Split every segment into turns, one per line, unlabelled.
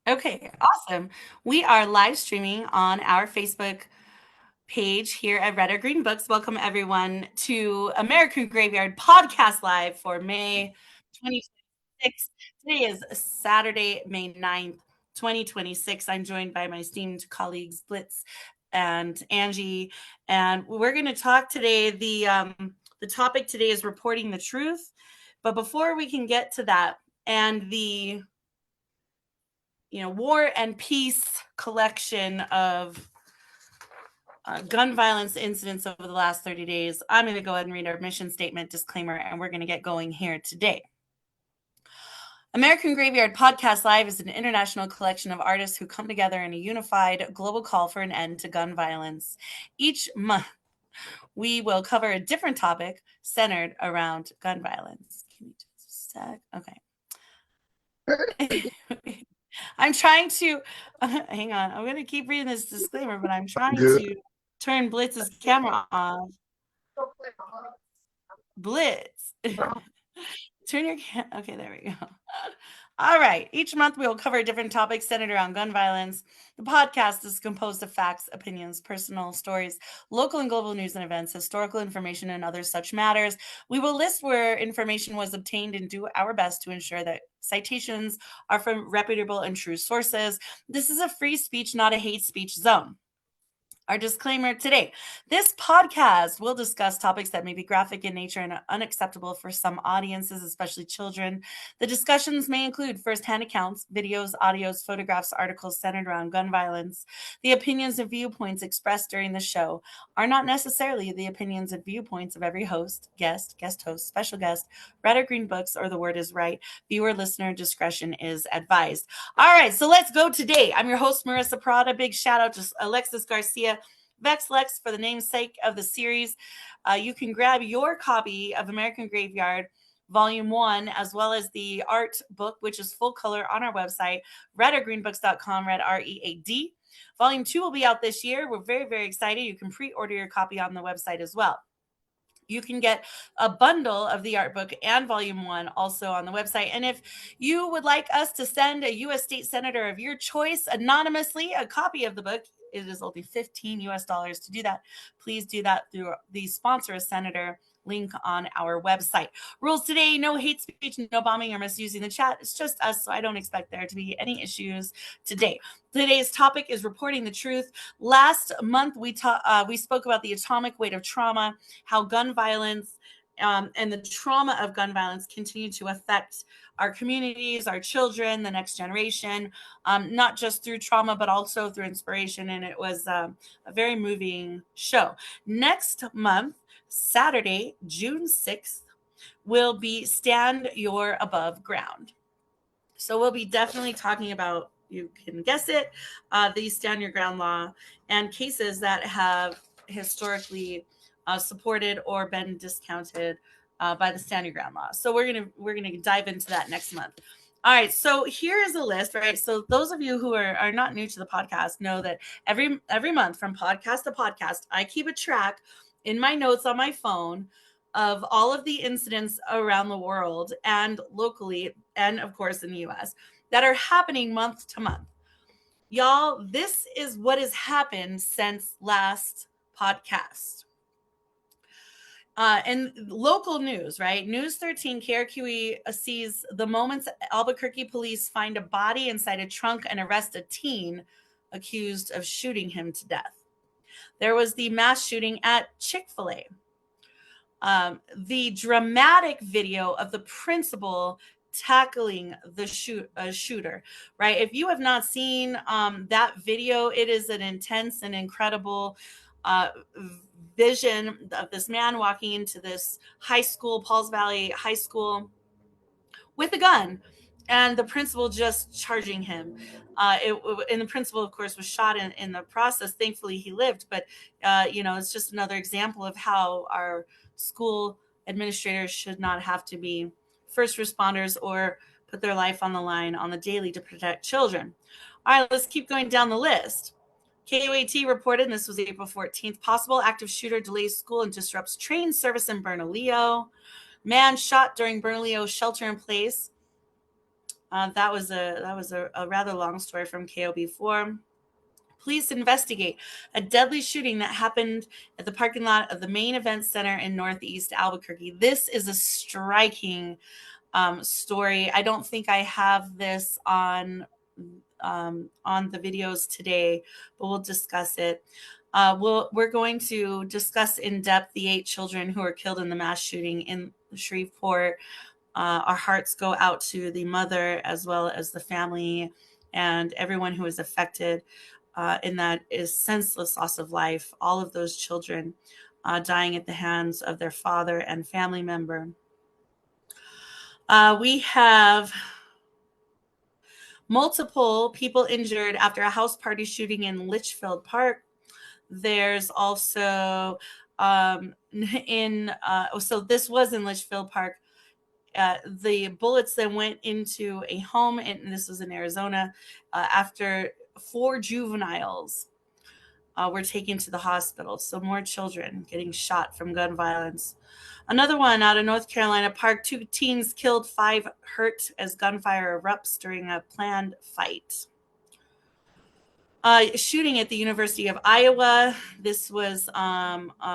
Okay, awesome. We are live streaming on our Facebook page here at Red or Green Books. Welcome everyone to American Graveyard Podcast Live for May 2026. Today is Saturday, May 9th, 2026. I'm joined by my esteemed colleagues Blitz and Angie, and we're going to talk today. The topic today is reporting the truth. But before we can get to that and the War and Peace collection of gun violence incidents over the last 30 days, I'm going to go ahead and read our mission statement disclaimer, and we're going to get going here today. American Graveyard Podcast Live is an international collection of artists who come together in a unified global call for an end to gun violence. Each month, we will cover a different topic centered around gun violence. Give me just a sec. Okay. I'm trying to hang on. I'm going to keep reading this disclaimer, but I'm trying to turn Blitz's camera off. Blitz. Turn your camera. Okay, there we go. All right. Each month we will cover a different topic centered around gun violence. The podcast is composed of facts, opinions, personal stories, local and global news and events, historical information, and other such matters. We will list where information was obtained and do our best to ensure that citations are from reputable and true sources. This is a free speech, not a hate speech zone. Our disclaimer today. This podcast will discuss topics that may be graphic in nature and unacceptable for some audiences, especially children. The discussions may include firsthand accounts, videos, audios, photographs, articles centered around gun violence. The opinions and viewpoints expressed during the show are not necessarily the opinions and viewpoints of every host, guest host, special guest, Red or Green Books, or The Word is Right. Viewer listener discretion is advised. All right, so let's go today. I'm your host, Marissa Prada. Big shout out to Alexis Garcia, VexLex for the namesake of the series. You can grab your copy of American Graveyard Volume 1, as well as the art book, which is full color, on our website, redorgreenbooks.com, red, R-E-A-D. Volume 2 will be out this year. We're very, very excited. You can pre-order your copy on the website as well. You can get a bundle of the art book and volume 1 also on the website. And if you would like us to send a U.S. state senator of your choice anonymously a copy of the book, it is only $15 US to do that. Please do that through the sponsor a senator link on our website. Rules today: no hate speech, no bombing or misusing the chat. It's just us, so I don't expect there to be any issues today. Today's topic is reporting the truth. Last month, we spoke about the atomic weight of trauma, how gun violence and the trauma of gun violence continue to affect our communities, our children, the next generation, not just through trauma, but also through inspiration. And it was a very moving show. Next month, Saturday, June 6th, will be Stand Your Above Ground. So we'll be definitely talking about, you can guess it, the Stand Your Ground law and cases that have historically supported or been discounted by the Stand Your Ground law. So we're gonna dive into that next month. All right, so here is a list, right? So those of you who are not new to the podcast know that every month, from podcast to podcast, I keep a track in my notes on my phone of all of the incidents around the world and locally, and of course in the US, that are happening month to month. Y'all, this is what has happened since last podcast. And local news, right? News 13 KRQE sees the moments Albuquerque police find a body inside a trunk and arrest a teen accused of shooting him to death. There was the mass shooting at Chick-fil-A. The dramatic video of the principal tackling the shooter, right? If you have not seen that video, it is an intense and incredible vision of this man walking into this high school, Pauls Valley High School, with a gun, and the principal just charging him. And the principal, of course, was shot in the process. Thankfully, he lived. But, it's just another example of how our school administrators should not have to be first responders or put their life on the line on the daily to protect children. All right, let's keep going down the list. KUAT reported, and this was April 14th, possible active shooter delays school and disrupts train service in Bernalillo. Man shot during Bernalillo shelter in place. That was a rather long story from KOB4. Police investigate a deadly shooting that happened at the parking lot of the main event center in Northeast Albuquerque. This is a striking story. I don't think I have this on the videos today, but we'll discuss it. We're going to discuss in depth the 8 children who were killed in the mass shooting in Shreveport. Our hearts go out to the mother as well as the family and everyone who is affected in that is senseless loss of life. All of those children dying at the hands of their father and family member. We have multiple people injured after a house party shooting in Litchfield Park. There's also so this was in Litchfield Park. The bullets then went into a home, and this was in Arizona, after 4 juveniles were taken to the hospital. So more children getting shot from gun violence. Another one out of North Carolina Park, 2 teens killed, 5 hurt as gunfire erupts during a planned fight. Shooting at the University of Iowa. This was,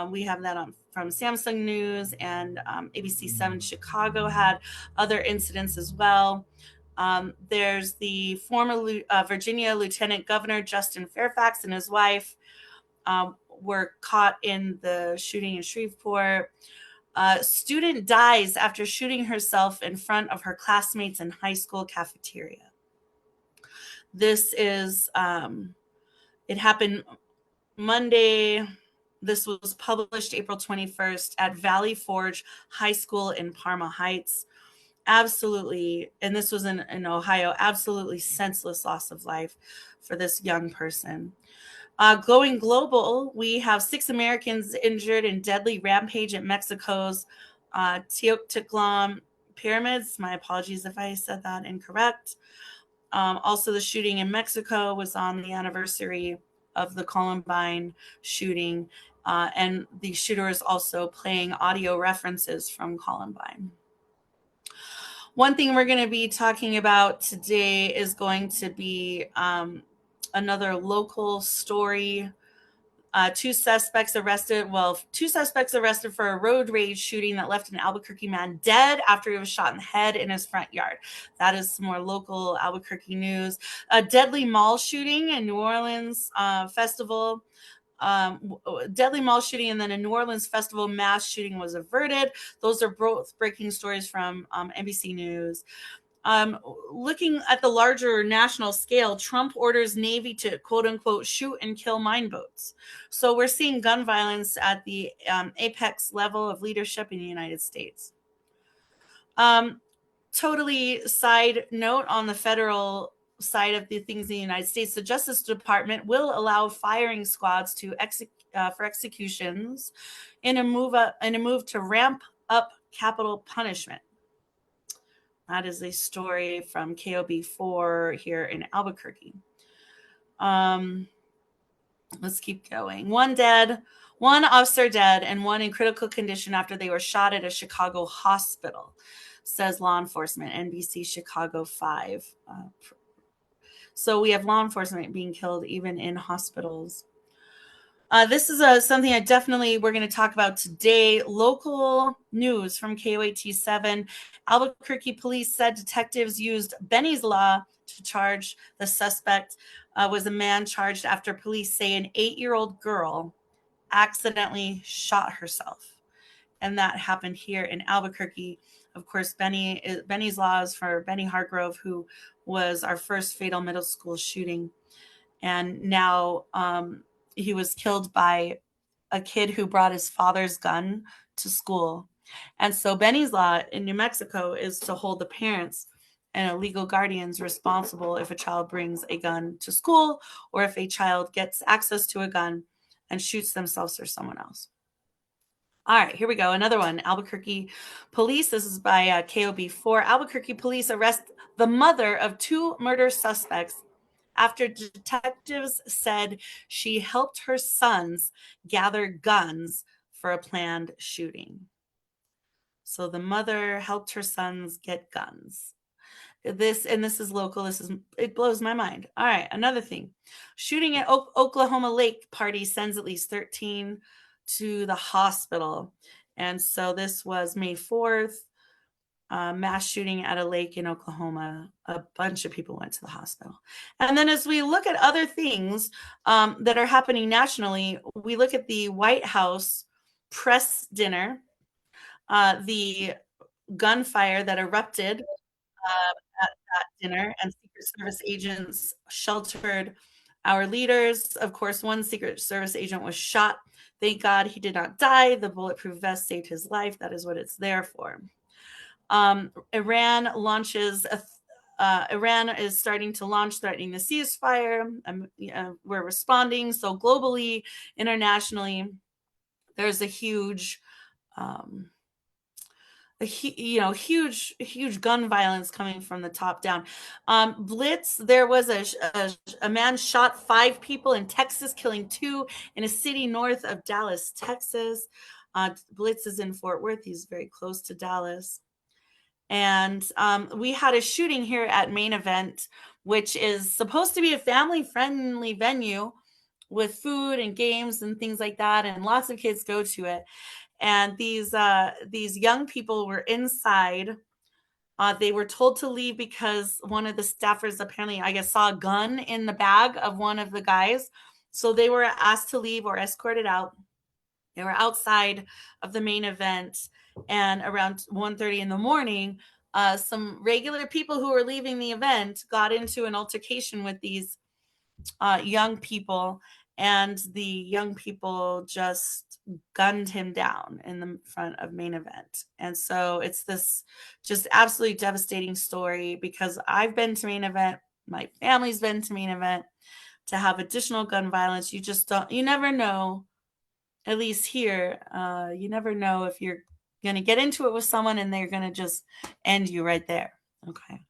we have that from Samsung News, and ABC7 Chicago had other incidents as well. There's the former Virginia Lieutenant Governor Justin Fairfax and his wife were caught in the shooting in Shreveport. Student dies after shooting herself in front of her classmates in high school cafeteria. This is, it happened Monday. This was published April 21st at Valley Forge High School in Parma Heights. Absolutely, and this was in Ohio, absolutely senseless loss of life for this young person. Going global, we have 6 Americans injured in deadly rampage at Mexico's Teotihuacan pyramids. My apologies if I said that incorrect. Also, the shooting in Mexico was on the anniversary of the Columbine shooting, and the shooter is also playing audio references from Columbine. One thing we're going to be talking about today is going to be another local story. 2 suspects arrested. Well, 2 suspects arrested for a road rage shooting that left an Albuquerque man dead after he was shot in the head in his front yard. That is some more local Albuquerque news. A deadly mall shooting in New Orleans festival. Deadly mall shooting and then a New Orleans festival mass shooting was averted. Those are both breaking stories from NBC News. Looking at the larger national scale, Trump orders Navy to quote unquote shoot and kill mine boats. So we're seeing gun violence at the apex level of leadership in the United States. Totally side note on the federal side of the things in the United States, the Justice Department will allow firing squads to for executions in a move to ramp up capital punishment. That is a story from KOB4 here in Albuquerque. Let's keep going. 1 dead, 1 officer dead, and 1 in critical condition after they were shot at a Chicago hospital, says law enforcement, NBC Chicago 5. So we have law enforcement being killed even in hospitals. This is something we're going to talk about today. Local news from KOAT7. Albuquerque police said detectives used Benny's Law to charge the suspect. Was a man charged after police say an 8-year-old girl accidentally shot herself. And that happened here in Albuquerque. Of course, Benny's Law is for Benny Hargrove, who was our first fatal middle school shooting. And now he was killed by a kid who brought his father's gun to school. And so Benny's Law in New Mexico is to hold the parents and legal guardians responsible if a child brings a gun to school or if a child gets access to a gun and shoots themselves or someone else. All right, here we go. Another one. Albuquerque police. This is by KOB4. Albuquerque police arrest the mother of 2 murder suspects after detectives said she helped her sons gather guns for a planned shooting. So the mother helped her sons get guns. This is local. It blows my mind. All right, another thing. Shooting at Oklahoma Lake party sends at least 13 to the hospital. And so this was May 4th, mass shooting at a lake in Oklahoma. A bunch of people went to the hospital. And then as we look at other things that are happening nationally, we look at the White House press dinner, the gunfire that erupted at that dinner, and Secret Service agents sheltered our leaders. Of course, one Secret Service agent was shot. Thank God he did not die. The bulletproof vest saved his life. That is what it's there for. Iran launches Iran is starting to launch, threatening the ceasefire. We're responding. So globally, internationally, there's a huge huge gun violence coming from the top down. Blitz, there was a man shot 5 people in Texas, killing 2 in a city north of Dallas, Texas. Blitz is in Fort Worth. He's very close to Dallas. And we had a shooting here at Main Event, which is supposed to be a family-friendly venue with food and games and things like that, and lots of kids go to it. And these young people were inside. They were told to leave because one of the staffers apparently, I guess, saw a gun in the bag of one of the guys. So they were asked to leave or escorted out. They were outside of the Main Event, and around 1:30 in the morning, some regular people who were leaving the event got into an altercation with these young people, and the young people just gunned him down in the front of Main Event. And so it's this just absolutely devastating story, because I've been to Main Event, my family's been to Main Event. To have additional gun violence, you never know. At least here, you never know if you're going to get into it with someone and they're going to just end you right there. Okay.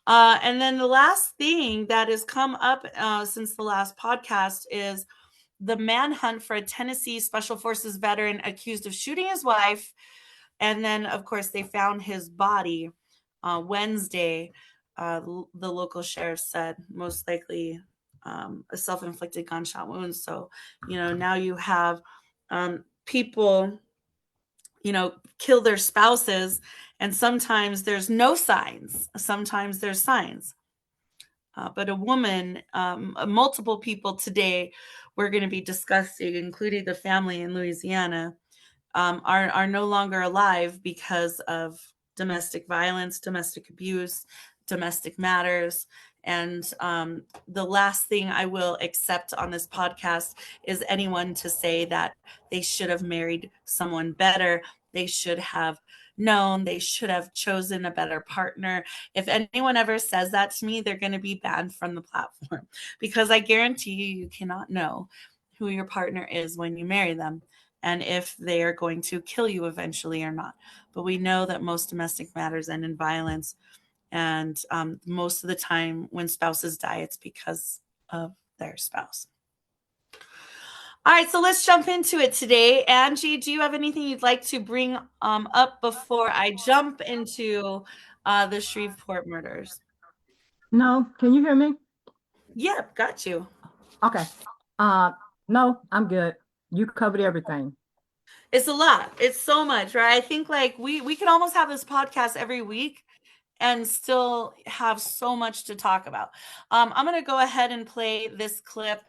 And then the last thing that has come up since the last podcast is the manhunt for a Tennessee Special Forces veteran accused of shooting his wife. And then, of course, they found his body Wednesday. The local sheriff said most likely a self-inflicted gunshot wound. So, now you have people, kill their spouses, and sometimes there's no signs. Sometimes there's signs. But a woman, multiple people today we're going to be discussing, including the family in Louisiana, are no longer alive because of domestic violence, domestic abuse, domestic matters. And the last thing I will accept on this podcast is anyone to say that they should have married someone better. They should have known, they should have chosen a better partner. If anyone ever says that to me, they're going to be banned from the platform, because I guarantee you cannot know who your partner is when you marry them, and if they are going to kill you eventually or not. But we know that most domestic matters end in violence. And most of the time when spouses die, it's because of their spouse. All right, so let's jump into it today. Angie, do you have anything you'd like to bring up before I jump into the Shreveport murders?
No, can you hear me?
Yep, got you.
Okay. Uh, no, I'm good. You covered everything.
It's a lot. It's so much, right? I think like we could almost have this podcast every week and still have so much to talk about. I'm going to go ahead and play this clip.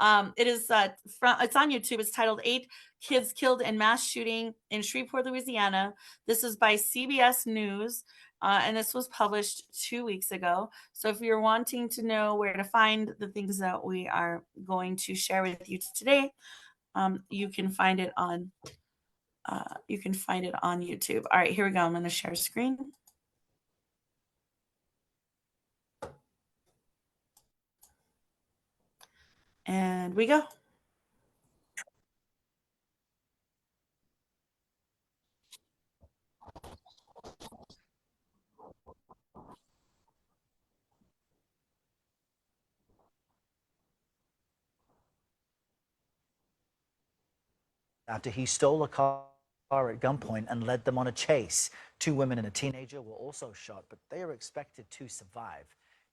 It is it's on YouTube. It's titled 8 Kids Killed in Mass Shooting in Shreveport, Louisiana. This is by CBS News, and this was published 2 weeks ago. So if you're wanting to know where to find the things that we are going to share with you today, you can find it on YouTube. All right, here we go. I'm going to share screen. And we go.
After he stole a car at gunpoint and led them on a chase. 2 women and a teenager were also shot, but they are expected to survive.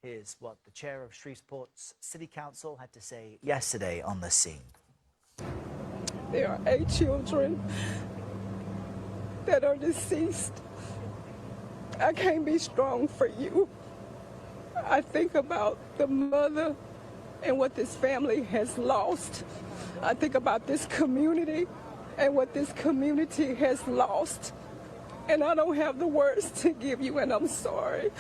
Here's what the chair of Shreveport's City Council had to say yesterday on the scene.
There are 8 children that are deceased. I can't be strong for you. I think about the mother and what this family has lost. I think about this community and what this community has lost. And I don't have the words to give you, and I'm sorry.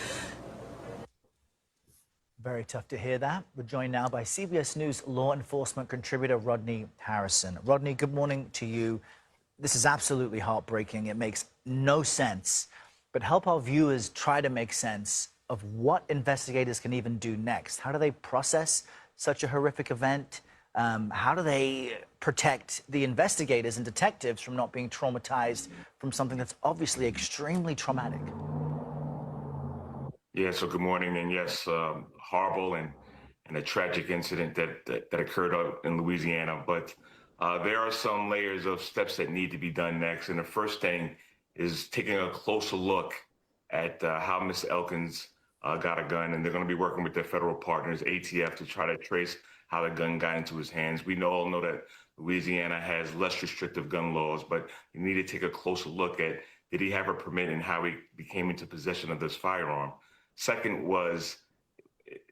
Very tough to hear that. We're joined now by CBS News law enforcement contributor Rodney Harrison. Rodney, good morning to you. This is absolutely heartbreaking. It makes no sense. But help our viewers try to make sense of what investigators can even do next. How do they process such a horrific event? How do they protect the investigators and detectives from not being traumatized from something that's obviously extremely traumatic?
Yeah, so good morning. And yes, horrible and a tragic incident that occurred out in Louisiana. But there are some layers of steps that need to be done next. And the first thing is taking a closer look at how Mr. Elkins got a gun. And they're going to be working with their federal partners, ATF, to try to trace how the gun got into his hands. We all know that Louisiana has less restrictive gun laws, but you need to take a closer look at, did he have a permit and how he became into possession of this firearm? Second was,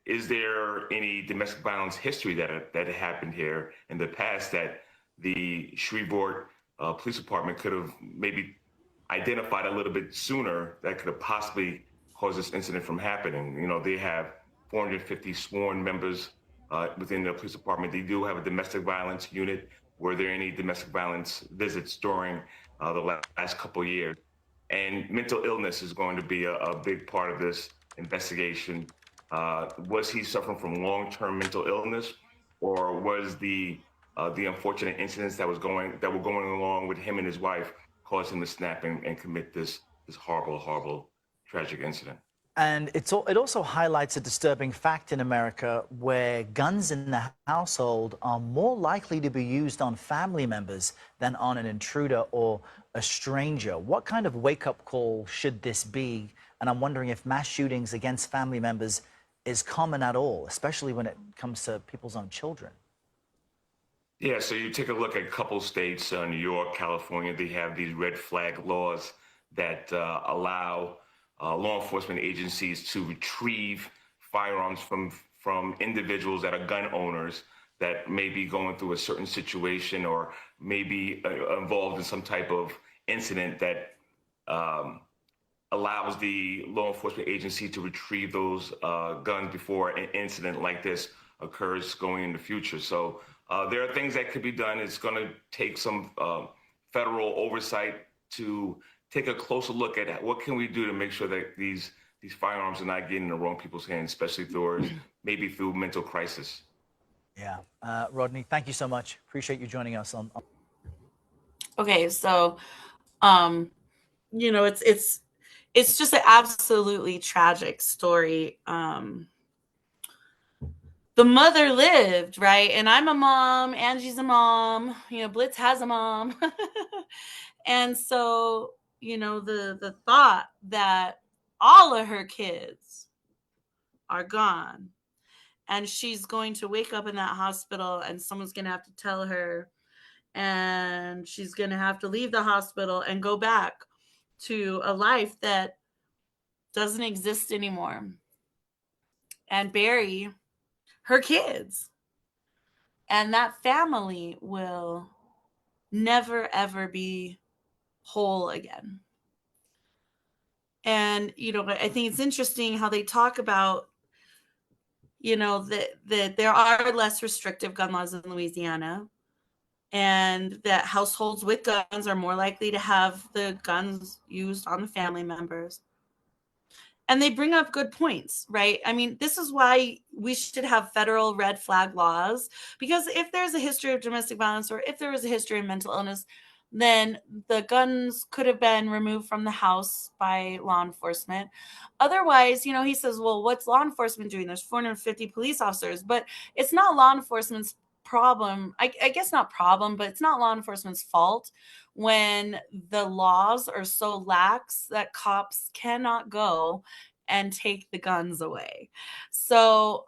is there any domestic violence history that happened here in the past that the Shreveport Police Department could have maybe identified a little bit sooner that could have possibly caused this incident from happening? You know, they have 450 sworn members within the police department. They do have a domestic violence unit. Were there any domestic violence visits during the last couple of years? And mental illness is going to be a big part of this investigation. Was he suffering from long-term mental illness, or was the unfortunate incidents that were going along with him and his wife cause him to snap and commit this horrible, tragic incident?
And it also highlights a disturbing fact in America where guns in the household are more likely to be used on family members than on an intruder or a stranger. What kind of wake-up call should this be? And I'm wondering if mass shootings against family members is common at all, especially when it comes to people's own children.
Yeah, so you take a look at a couple states, New York, California, they have these red flag laws that allow law enforcement agencies to retrieve firearms from individuals that are gun owners that may be going through a certain situation or may be involved in some type of incident that allows the law enforcement agency to retrieve those guns before an incident like this occurs going in the future. So there are things that could be done. It's going to take some federal oversight to take a closer look at what can we do to make sure that these firearms are not getting in the wrong people's hands, especially maybe through mental crisis.
Yeah. Rodney, thank you so much. Appreciate you joining us on.
Okay, so you know, it's just an absolutely tragic story. The mother lived, right? And I'm a mom, Angie's a mom, you know, Blitz has a mom. And so, you know, the thought that all of her kids are gone and she's going to wake up in that hospital and someone's going to have to tell her, and she's going to have to leave the hospital and go back to a life that doesn't exist anymore and bury her kids. And that family will never, ever be whole again. And, you know, I think it's interesting how they talk about, you know, that there are less restrictive gun laws in Louisiana, and that households with guns are more likely to have the guns used on the family members. And they bring up good points, right? I mean, this is why we should have federal red flag laws, because if there's a history of domestic violence or if there is a history of mental illness, then the guns could have been removed from the house by law enforcement. Otherwise, you know, he says, well, what's law enforcement doing? There's 450 police officers, but it's not law enforcement's problem. I guess not problem, but it's not law enforcement's fault when the laws are so lax that cops cannot go and take the guns away. So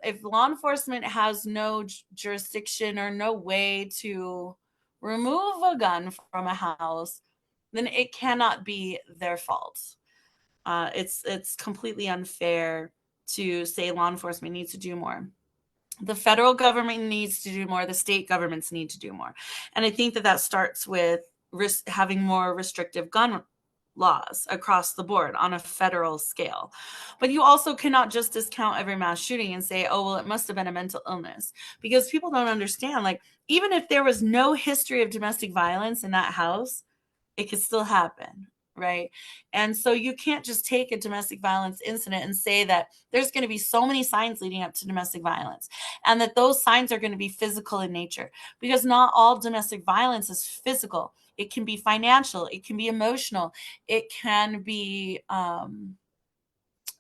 if law enforcement has no jurisdiction or no way to remove a gun from a house, then it cannot be their fault. It's completely unfair to say law enforcement needs to do more. The federal government needs to do more. The state governments need to do more. And I think that that starts with having more restrictive gun laws across the board on a federal scale. But you also cannot just discount every mass shooting and say, oh, well, it must have been a mental illness, because people don't understand. Like, even if there was no history of domestic violence in that house, it could still happen, right? And so you can't just take a domestic violence incident and say that there's going to be so many signs leading up to domestic violence and that those signs are going to be physical in nature, because not all domestic violence is physical. It can be financial, it can be emotional, it can be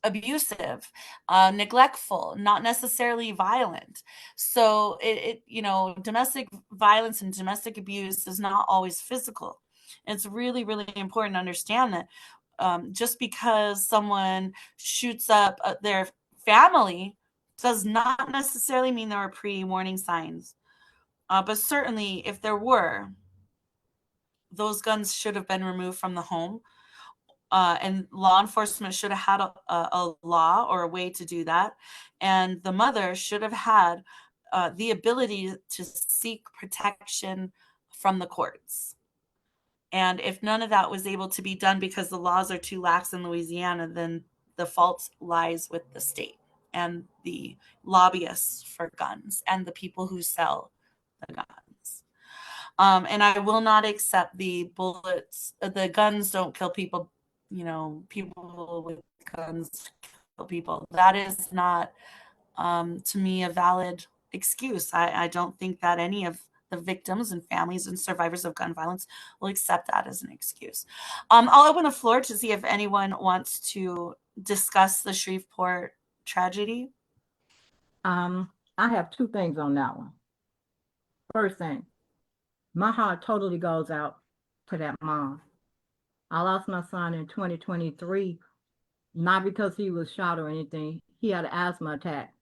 abusive, neglectful, not necessarily violent. So domestic violence and domestic abuse is not always physical. It's really, really important to understand that just because someone shoots up their family does not necessarily mean there were pre-warning signs. But certainly, if there were, those guns should have been removed from the home. And law enforcement should have had a law or a way to do that. And the mother should have had the ability to seek protection from the courts. And if none of that was able to be done because the laws are too lax in Louisiana, then the fault lies with the state and the lobbyists for guns and the people who sell the guns. And I will not accept the bullets. The guns don't kill people. People with guns kill people. That is not, to me, a valid excuse. I don't think that any of the victims and families and survivors of gun violence will accept that as an excuse. I'll open the floor to see if anyone wants to discuss the Shreveport tragedy.
I have two things on that one. First thing, my heart totally goes out to that mom. I lost my son in 2023, not because he was shot or anything. He had an asthma attack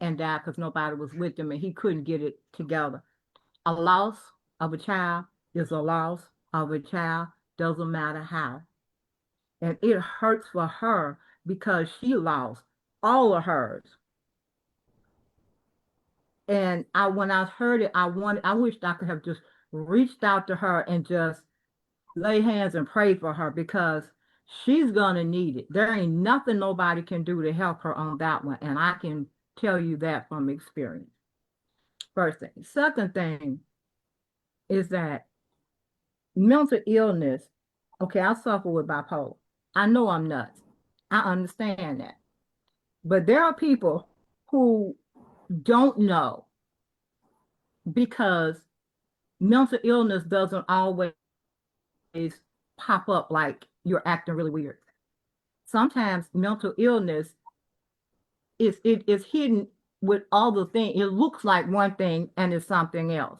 and died because nobody was with him and he couldn't get it together. A loss of a child is a loss of a child, doesn't matter how. And it hurts for her because she lost all of hers. And when I heard it, I wished I could have just reached out to her and just lay hands and pray for her, because she's gonna need it. There ain't nothing nobody can do to help her on that one, and I can tell you that from experience. First thing. Second thing is that mental illness. Okay, I suffer with bipolar. I know I'm nuts. I understand that. But there are people who don't know, because mental illness doesn't always pop up like you're acting really weird. Sometimes mental illness is hidden with all the things. It looks like one thing and it's something else.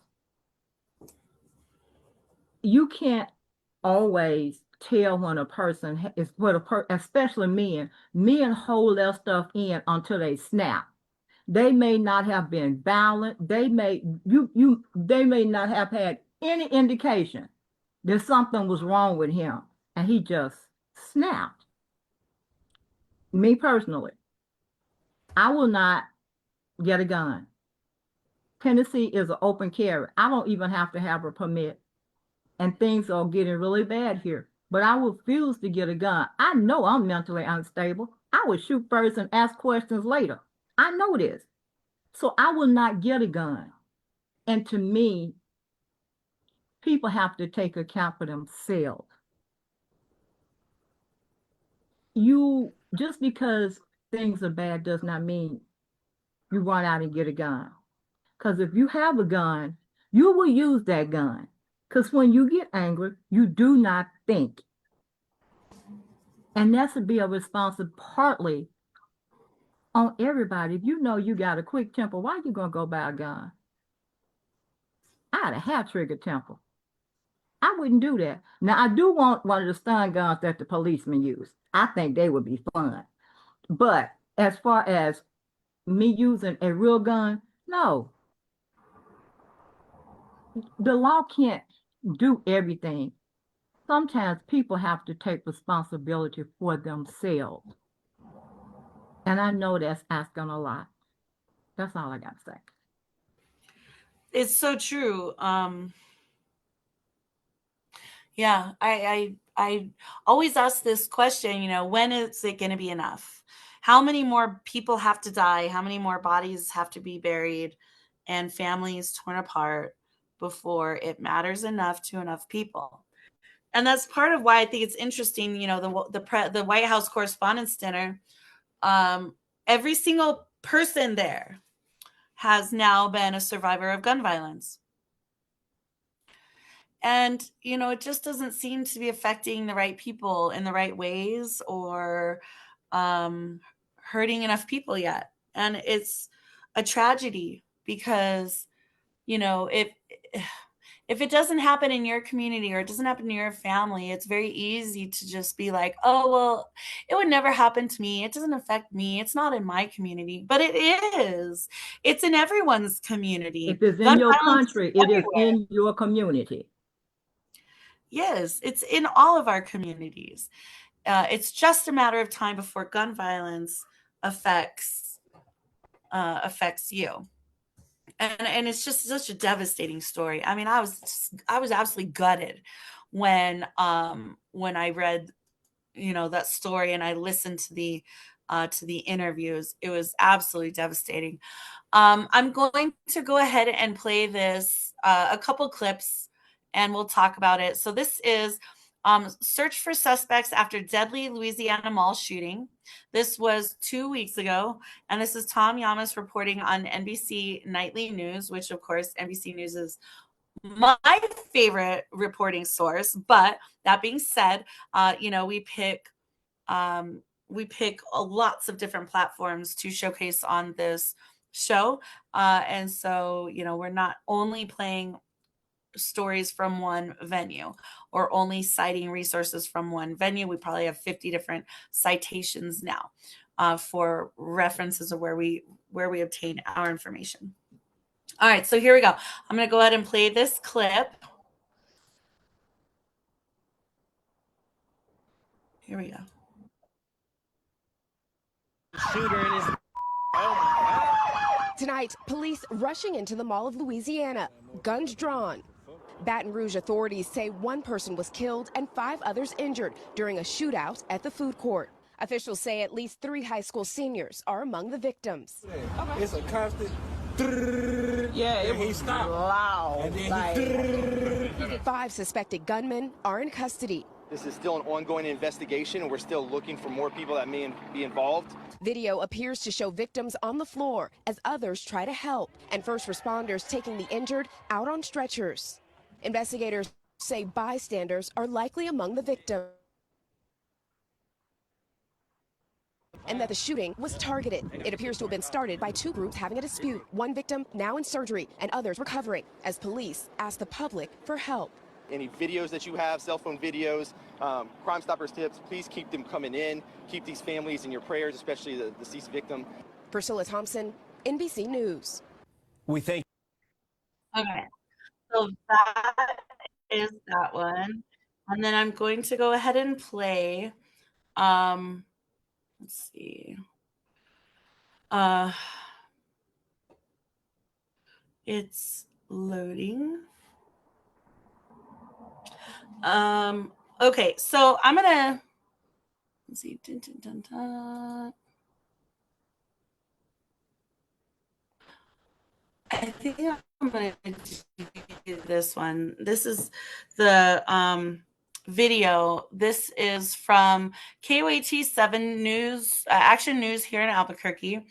You can't always tell when a person is especially men hold their stuff in until they snap. They may not have been violent. They may not have had any indication that something was wrong with him, and he just snapped. Me personally, I will not get a gun. Tennessee is an open carry. I don't even have to have a permit, and things are getting really bad here. But I refuse to get a gun. I know I'm mentally unstable. I would shoot first and ask questions later. I know this. So I will not get a gun. And to me, people have to take account for themselves. Just because things are bad does not mean you run out and get a gun. Because if you have a gun, you will use that gun. Because when you get angry, you do not think. And that's to be a responsibility partly on everybody. If you know you got a quick temper, why are you going to go buy a gun? I'd have had trigger temper. I wouldn't do that. Now I do want one of the stun guns that the policemen use. I think they would be fun. But as far as me using a real gun, no. The law can't do everything. Sometimes people have to take responsibility for themselves. And I know that's asking a lot. That's all I got to say.
It's so true. Yeah, I always ask this question, when is it going to be enough? How many more people have to die? How many more bodies have to be buried and families torn apart before it matters enough to enough people? And that's part of why I think it's interesting, the White House Correspondents' Dinner, every single person there has now been a survivor of gun violence. And, it just doesn't seem to be affecting the right people in the right ways or hurting enough people yet. And it's a tragedy because, if it doesn't happen in your community or it doesn't happen to your family, it's very easy to just be like, oh, well, it would never happen to me. It doesn't affect me. It's not in my community. But it is. It's in everyone's community.
If it's in
Gun
your
violence
country,
is
it is
everywhere.
in your community.
Yes, it's in all of our communities. It's just a matter of time before gun violence affects you. And it's just such a devastating story. I mean, I was absolutely gutted when I read, that story and I listened to the interviews. It was absolutely devastating. I'm going to go ahead and play this a couple clips and we'll talk about it. So this is search for suspects after deadly Louisiana mall shooting. This was 2 weeks ago. And this is Tom Yamas reporting on NBC Nightly News, which of course NBC News is my favorite reporting source. But that being said, we pick lots of different platforms to showcase on this show. And so, we're not only playing stories from one venue or only citing resources from one venue. We probably have 50 different citations now for references of where we obtain our information. All right, so here we go. I'm going to go ahead and play this clip. Here we go.
Shooter in his. Oh my God. Tonight, police rushing into the Mall of Louisiana, guns drawn. Baton Rouge authorities say one person was killed and 5 others injured during a shootout at the food court. Officials say at least 3 high school seniors are among the victims.
It's a constant.
Yeah,
it was
loud.
And then
5 suspected gunmen are in custody.
This is still an ongoing investigation, and we're still looking for more people that may be involved.
Video appears to show victims on the floor as others try to help, and first responders taking the injured out on stretchers. Investigators say bystanders are likely among the victims and that the shooting was targeted. It appears to have been started by 2 groups having a dispute. One victim now in surgery and others recovering as police ask the public for help.
Any videos that you have, cell phone videos, Crime Stoppers tips, please keep them coming in. Keep these families in your prayers, especially the deceased victim.
Priscilla Thompson, NBC News.
we think.
Okay, so that is that one. And then I'm going to go ahead and play, let's see. It's loading. Okay, so I'm gonna, let's see. Dun, dun, dun, dun. I think I'm gonna do this one. This is the video. This is from KOAT 7 News, Action News here in Albuquerque.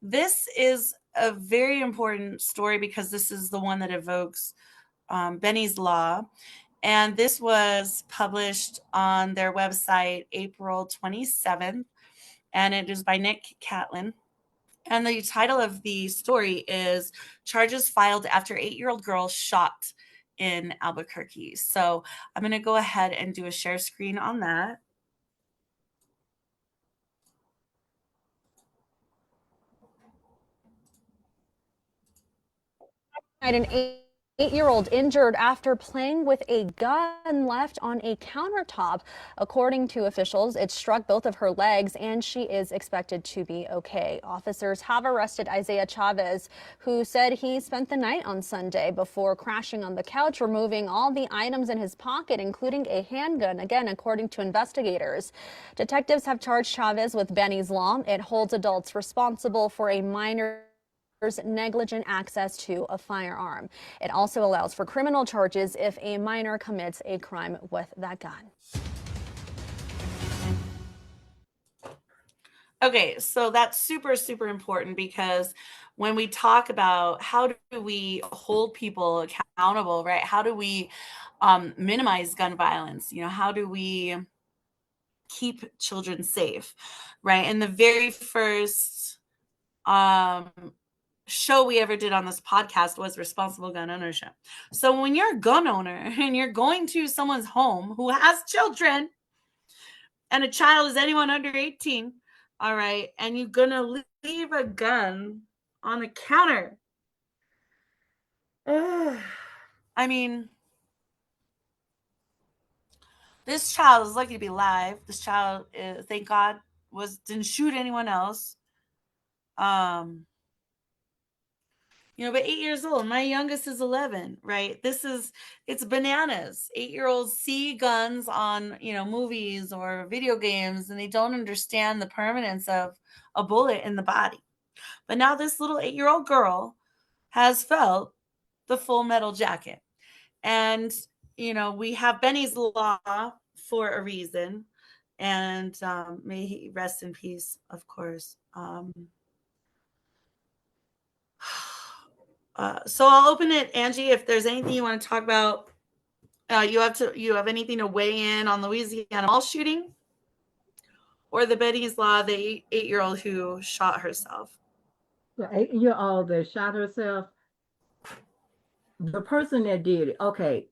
This is a very important story because this is the one that evokes Benny's Law. And this was published on their website April 27th. And it is by Nick Catlin. And the title of the story is Charges Filed After 8-Year-Old Girl Shot in Albuquerque. So I'm going to go ahead and do a share screen on that.
An 8-year-old injured after playing with a gun left on a countertop. According to officials, it struck both of her legs and she is expected to be okay. Officers have arrested Isaiah Chavez, who said he spent the night on Sunday before crashing on the couch, removing all the items in his pocket, including a handgun, again, according to investigators. Detectives have charged Chavez with Benny's Law. It holds adults responsible for a minor negligent access to a firearm. It also allows for criminal charges if a minor commits a crime with that gun.
Okay, so that's super, super important, because when we talk about how do we hold people accountable, right? How do we minimize gun violence? How do we keep children safe, right? And the very first show we ever did on this podcast was responsible gun ownership. So when you're a gun owner and you're going to someone's home who has children, and a child is anyone under 18, all right, and you're gonna leave a gun on the counter, I mean, this child is lucky to be alive. This child, thank God, didn't shoot anyone else. But 8 years old, my youngest is 11, right? It's bananas. 8-year-olds see guns on, movies or video games, and they don't understand the permanence of a bullet in the body. But now this little 8-year-old girl has felt the full metal jacket. And, we have Benny's Law for a reason. And may he rest in peace, of course. So I'll open it, Angie, if there's anything you want to talk about. You have anything to weigh in on Louisiana mall shooting or the Benny's Law, the 8-year-old who shot herself?
The 8-year-old that shot herself, the person that did it, okay.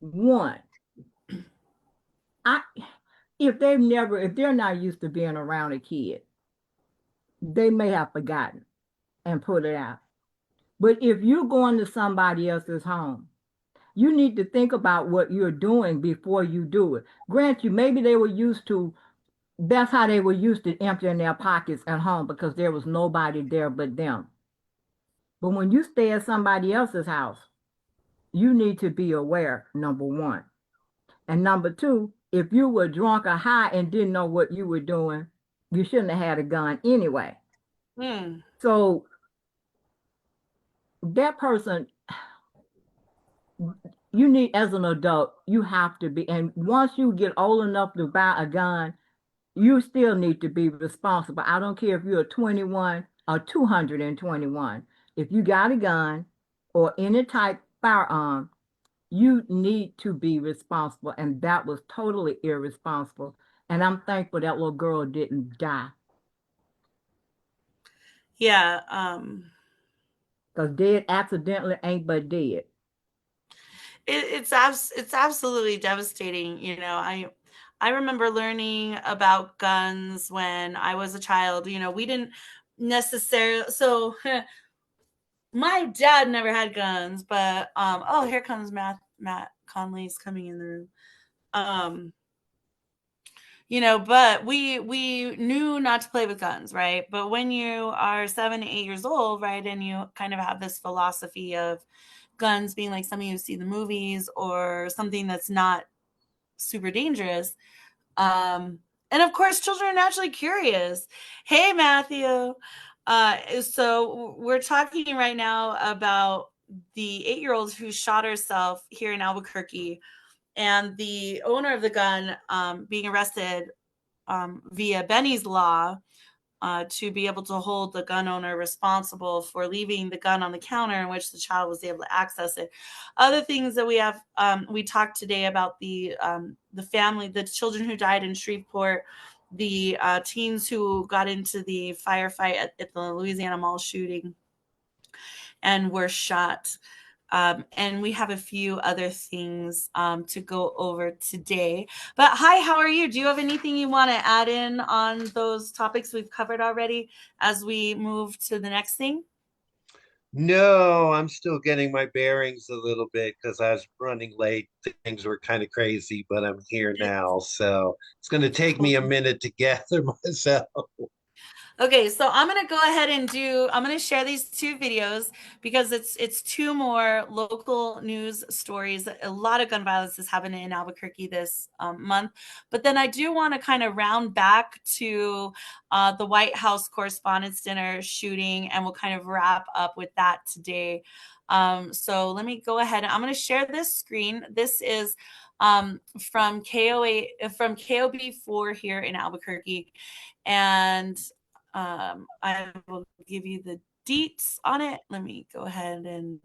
One, if they're not used to being around a kid, they may have forgotten and put it out. But if you're going to somebody else's home, you need to think about what you're doing before you do it. Grant you, maybe that's how they were used to emptying their pockets at home, because there was nobody there but them. But when you stay at somebody else's house, you need to be aware, number one. And number two, if you were drunk or high and didn't know what you were doing, you shouldn't have had a gun anyway. So that person, you need, as an adult, you have to be, and once you get old enough to buy a gun, you still need to be responsible. I don't care if you're 21 or 221. If you got a gun or any type firearm, you need to be responsible. And that was totally irresponsible. And I'm thankful that little girl didn't die.
Yeah.
Because dead accidentally ain't but dead.
It's absolutely devastating. I remember learning about guns when I was a child. We didn't necessarily, so my dad never had guns, but oh, here comes Matt Conley's coming in the room. But we knew not to play with guns, right? But when you are 7, 8 years old, right, and you kind of have this philosophy of guns being like something you see in the movies or something that's not super dangerous. And of course, children are naturally curious. Hey, Matthew. So we're talking right now about the 8-year-old who shot herself here in Albuquerque, and the owner of the gun being arrested via Benny's Law to be able to hold the gun owner responsible for leaving the gun on the counter in which the child was able to access it. Other things that we have, we talked today about the family, the children who died in Shreveport, the teens who got into the firefight at the Louisiana Mall shooting and were shot. And we have a few other things to go over today. But hi, how are you? Do you have anything you want to add in on those topics we've covered already as we move to the next thing?
No, I'm still getting my bearings a little bit because I was running late. Things were kind of crazy, but I'm here now. So it's going to take me a minute to gather myself.
Okay, so I'm going to go ahead and I'm going to share these two videos because it's two more local news stories. A lot of gun violence is happening in Albuquerque this month. But then I do want to kind of round back to the White House Correspondents' Dinner shooting, and we'll kind of wrap up with that today. So let me go ahead. I'm going to share this screen. This is from KOB4 here in Albuquerque. And I will give you the deets on it. Let me go ahead and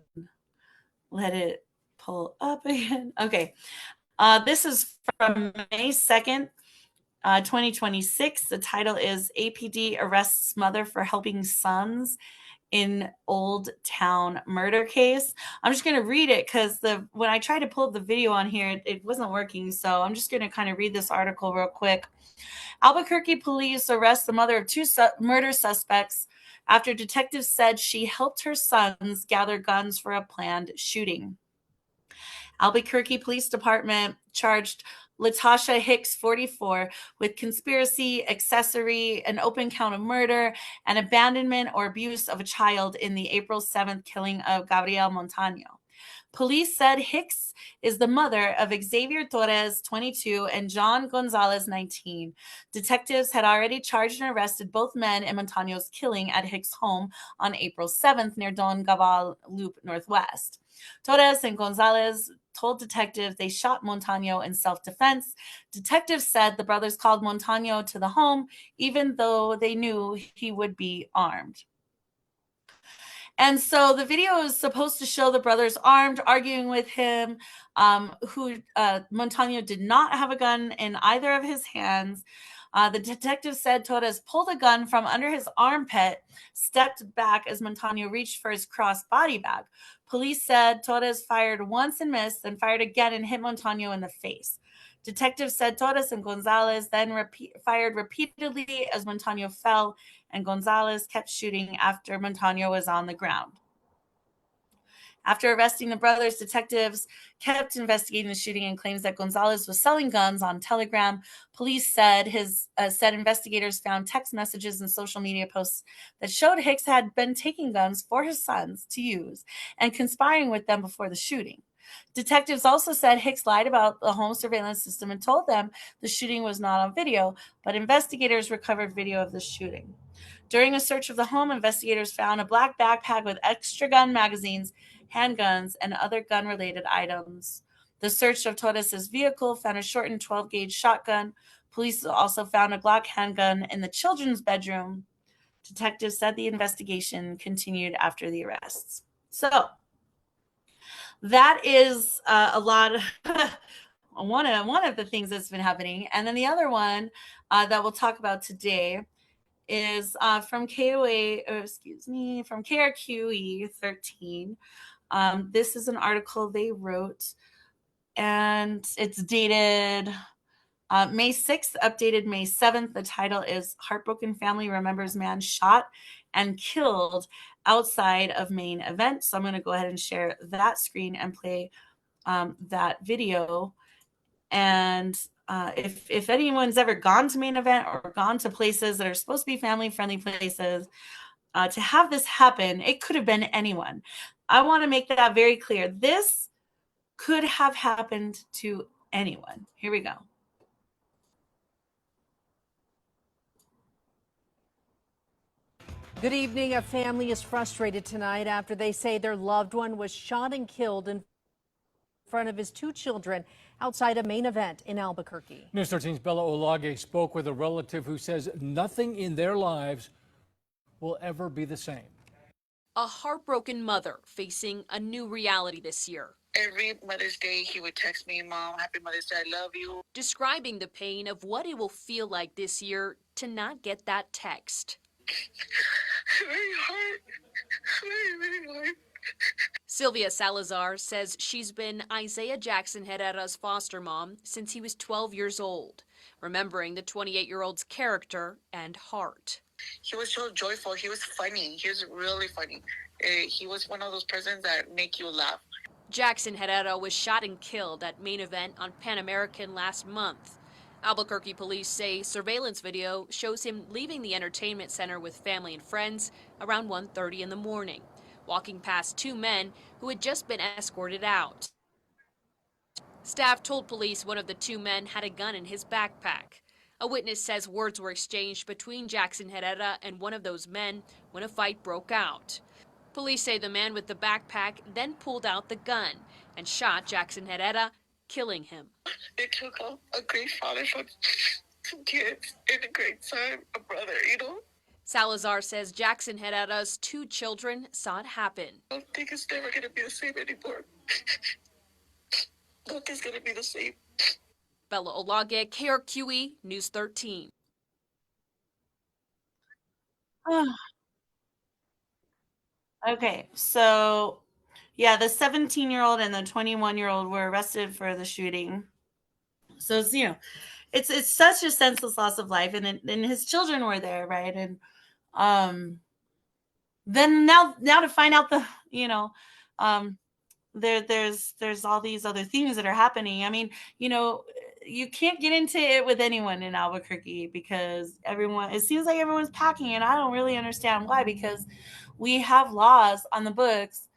let it pull up again. Okay. This is from May 2nd, 2026. The title is APD Arrests Mother for Helping Sons in Old Town Murder Case. I'm just going to read it because when I tried to pull up the video on here, it wasn't working. So I'm just going to kind of read this article real quick. Albuquerque police arrest the mother of two murder suspects after detectives said she helped her sons gather guns for a planned shooting. Albuquerque Police Department charged Latasha Hicks, 44, with conspiracy, accessory, an open count of murder, and abandonment or abuse of a child in the April 7th killing of Gabriel Montano. Police said Hicks is the mother of Xavier Torres, 22, and John Gonzalez, 19. Detectives had already charged and arrested both men in Montano's killing at Hicks' home on April 7th near Don Gaval Loop Northwest. Torres and Gonzalez told detectives they shot Montano in self-defense. Detectives said the brothers called Montano to the home, even though they knew he would be armed. And so the video is supposed to show the brothers armed, arguing with him, Montano did not have a gun in either of his hands. The detective said Torres pulled a gun from under his armpit, stepped back as Montano reached for his crossed body bag. Police said Torres fired once and missed, then fired again and hit Montano in the face. Detectives said Torres and Gonzalez then fired repeatedly as Montano fell, and Gonzalez kept shooting after Montano was on the ground. After arresting the brothers, detectives kept investigating the shooting and claims that Gonzalez was selling guns on Telegram. Police said investigators found text messages and social media posts that showed Hicks had been taking guns for his sons to use and conspiring with them before the shooting. Detectives also said Hicks lied about the home surveillance system and told them the shooting was not on video, but investigators recovered video of the shooting. During a search of the home, investigators found a black backpack with extra gun magazines, handguns, and other gun-related items. The search of Torres' vehicle found a shortened 12-gauge shotgun. Police also found a Glock handgun in the children's bedroom. Detectives said the investigation continued after the arrests. So that is a lot of one of the things that's been happening. And then the other one that we'll talk about today is from from KRQE 13. This is an article they wrote, and it's dated May 6th, updated May 7th. The title is Heartbroken Family Remembers Man Shot and Killed Outside of Main Event. So I'm going to go ahead and share that screen and play that video. And if anyone's ever gone to Main Event or gone to places that are supposed to be family-friendly places, to have this happen, it could have been anyone. I want to make that very clear. This could have happened to anyone. Here we go.
Good evening. A family is frustrated tonight after they say their loved one was shot and killed in front of his two children outside a Main Event in Albuquerque.
News 13's Bella Olage spoke with a relative who says nothing in their lives will ever be the same.
A heartbroken mother facing a new reality this year. Every Mother's Day, he would text me, Mom, happy Mother's Day, I love you. Describing the pain of what it will feel like this year to not get that text. Very hard. Very hard. Sylvia Salazar says she's been Isaiah Jackson Herrera's foster mom since he was 12 years old, remembering the 28-year-old's character and heart. He was so joyful. He was funny. He was really funny. He was one of those persons that make you laugh. Jackson Herrera was shot and killed at Main Event on Pan American last month. Albuquerque police say surveillance video shows him leaving the entertainment center with family and friends around 1:30 in the morning, walking past two men who had just been escorted out. Staff told police one of the two men had a gun in his backpack. A witness says words were exchanged between Jackson Herrera and one of those men when a fight broke out. Police say the man with the backpack then pulled out the gun and shot Jackson Herrera, killing him. It took a great father from some kids and a great son, a brother, you know? Salazar says Jackson Herrera's two children saw it happen. I don't think it's never going to be the same anymore. Nothing's going to be the same. Bella Olage, KRQE, News 13.
Okay, so yeah, the 17-year-old and the 21-year-old were arrested for the shooting. So it's, it's such a senseless loss of life, and his children were there, right? And then now to find out there's all these other things that are happening. I mean, you can't get into it with anyone in Albuquerque because it seems like everyone's packing, and I don't really understand why, because we have laws on the books.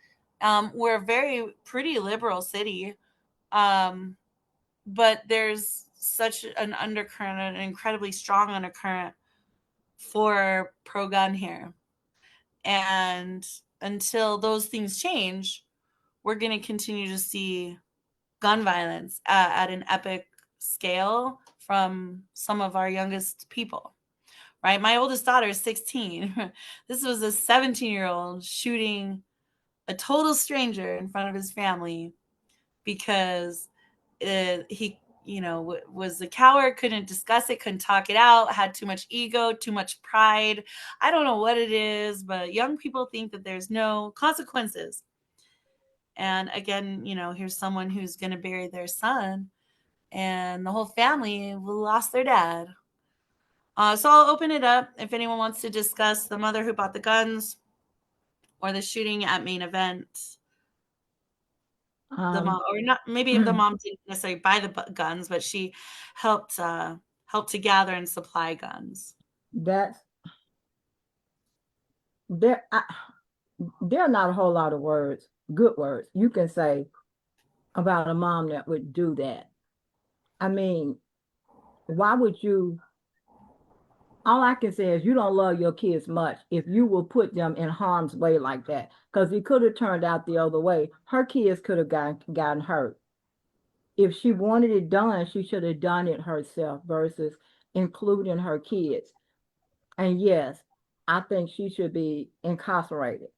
We're a pretty liberal city. But there's such an undercurrent, an incredibly strong undercurrent for pro-gun here. And until those things change, we're going to continue to see gun violence at an epic scale from some of our youngest people, right? My oldest daughter is 16. This was a 17-year-old shooting a total stranger in front of his family because he was a coward, couldn't discuss it, couldn't talk it out, had too much ego, too much pride. I don't know what it is, but young people think that there's no consequences. And again, here's someone who's going to bury their son, and the whole family lost their dad. So I'll open it up if anyone wants to discuss the mother who bought the guns or the shooting at Main Event. The mom, or not, maybe the mom didn't necessarily buy the guns, but she helped to gather and supply guns.
There are not a whole lot of good words you can say about a mom that would do that. I mean, why would you? All I can say is you don't love your kids much if you will put them in harm's way like that, because it could have turned out the other way. Her kids could have gotten hurt. If she wanted it done, she should have done it herself versus including her kids. And yes, I think she should be incarcerated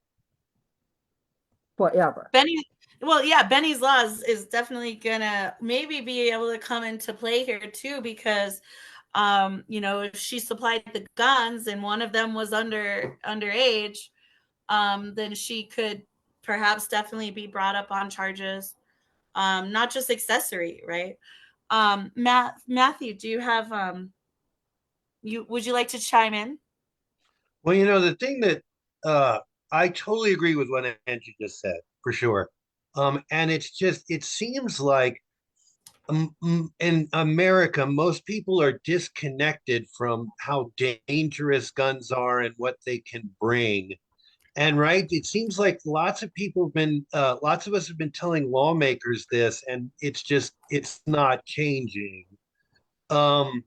forever.
Benny's laws is definitely gonna maybe be able to come into play here too, because if she supplied the guns and one of them was underage, then she could perhaps definitely be brought up on charges, not just accessory, right? Matthew, do you have would you like to chime in?
Well, the thing that I totally agree with what Angie just said, for sure. And it seems like in America, most people are disconnected from how dangerous guns are and what they can bring. And right, it seems like lots of us have been telling lawmakers this, and it's not changing. And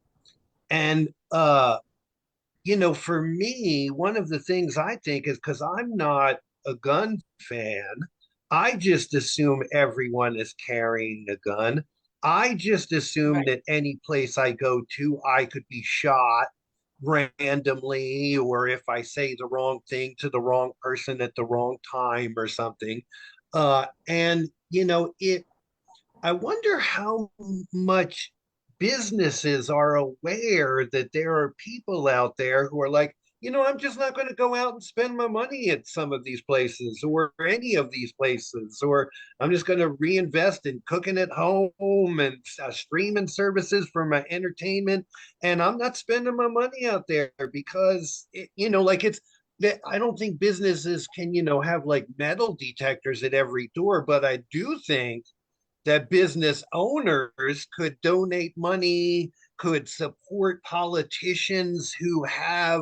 for me, one of the things I think is because I'm not a gun fan, I just assume everyone is carrying a gun. I just assume that any place I go to, I could be shot randomly, or if I say the wrong thing to the wrong person at the wrong time or something. And I wonder how much businesses are aware that there are people out there who are like, I'm just not going to go out and spend my money at some of these places or any of these places, or I'm just going to reinvest in cooking at home and streaming services for my entertainment. And I'm not spending my money out there because, like it's that I don't think businesses can, have like metal detectors at every door, but I do think that business owners could donate money, could support politicians who have,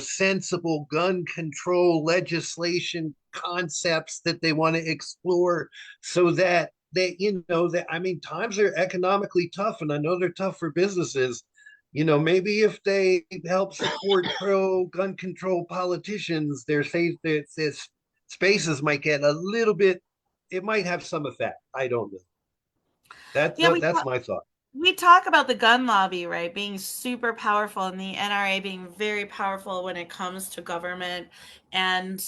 sensible gun control legislation concepts that they want to explore, so that that I mean, times are economically tough, and I know they're tough for businesses. Maybe if they help support pro gun control politicians, their spaces might get a little bit, it might have some effect. I don't know.
Yeah,
That's my thought.
we talk about the gun lobby, right, being super powerful, and the NRA being very powerful when it comes to government and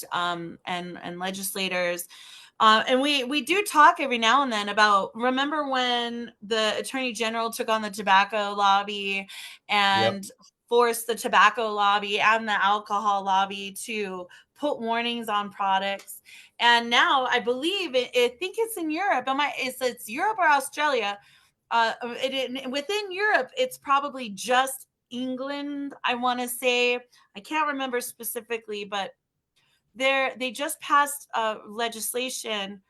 legislators. And we do talk every now and then about, remember when the Attorney General took on the tobacco lobby
Yep.
and forced the tobacco lobby and the alcohol lobby to put warnings on products. And now I believe I think it's in Europe. It's Europe or Australia. Within Europe, it's probably just England, I want to say. I can't remember specifically, but they just passed legislation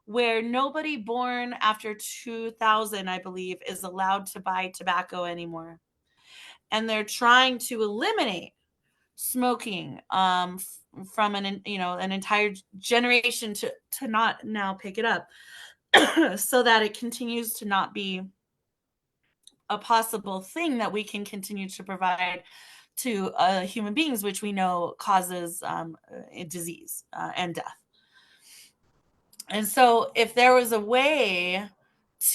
where nobody born after 2000, I believe, is allowed to buy tobacco anymore. And they're trying to eliminate smoking from an entire generation to not now pick it up so that it continues to not be a possible thing that we can continue to provide to human beings, which we know causes disease and death. And so, if there was a way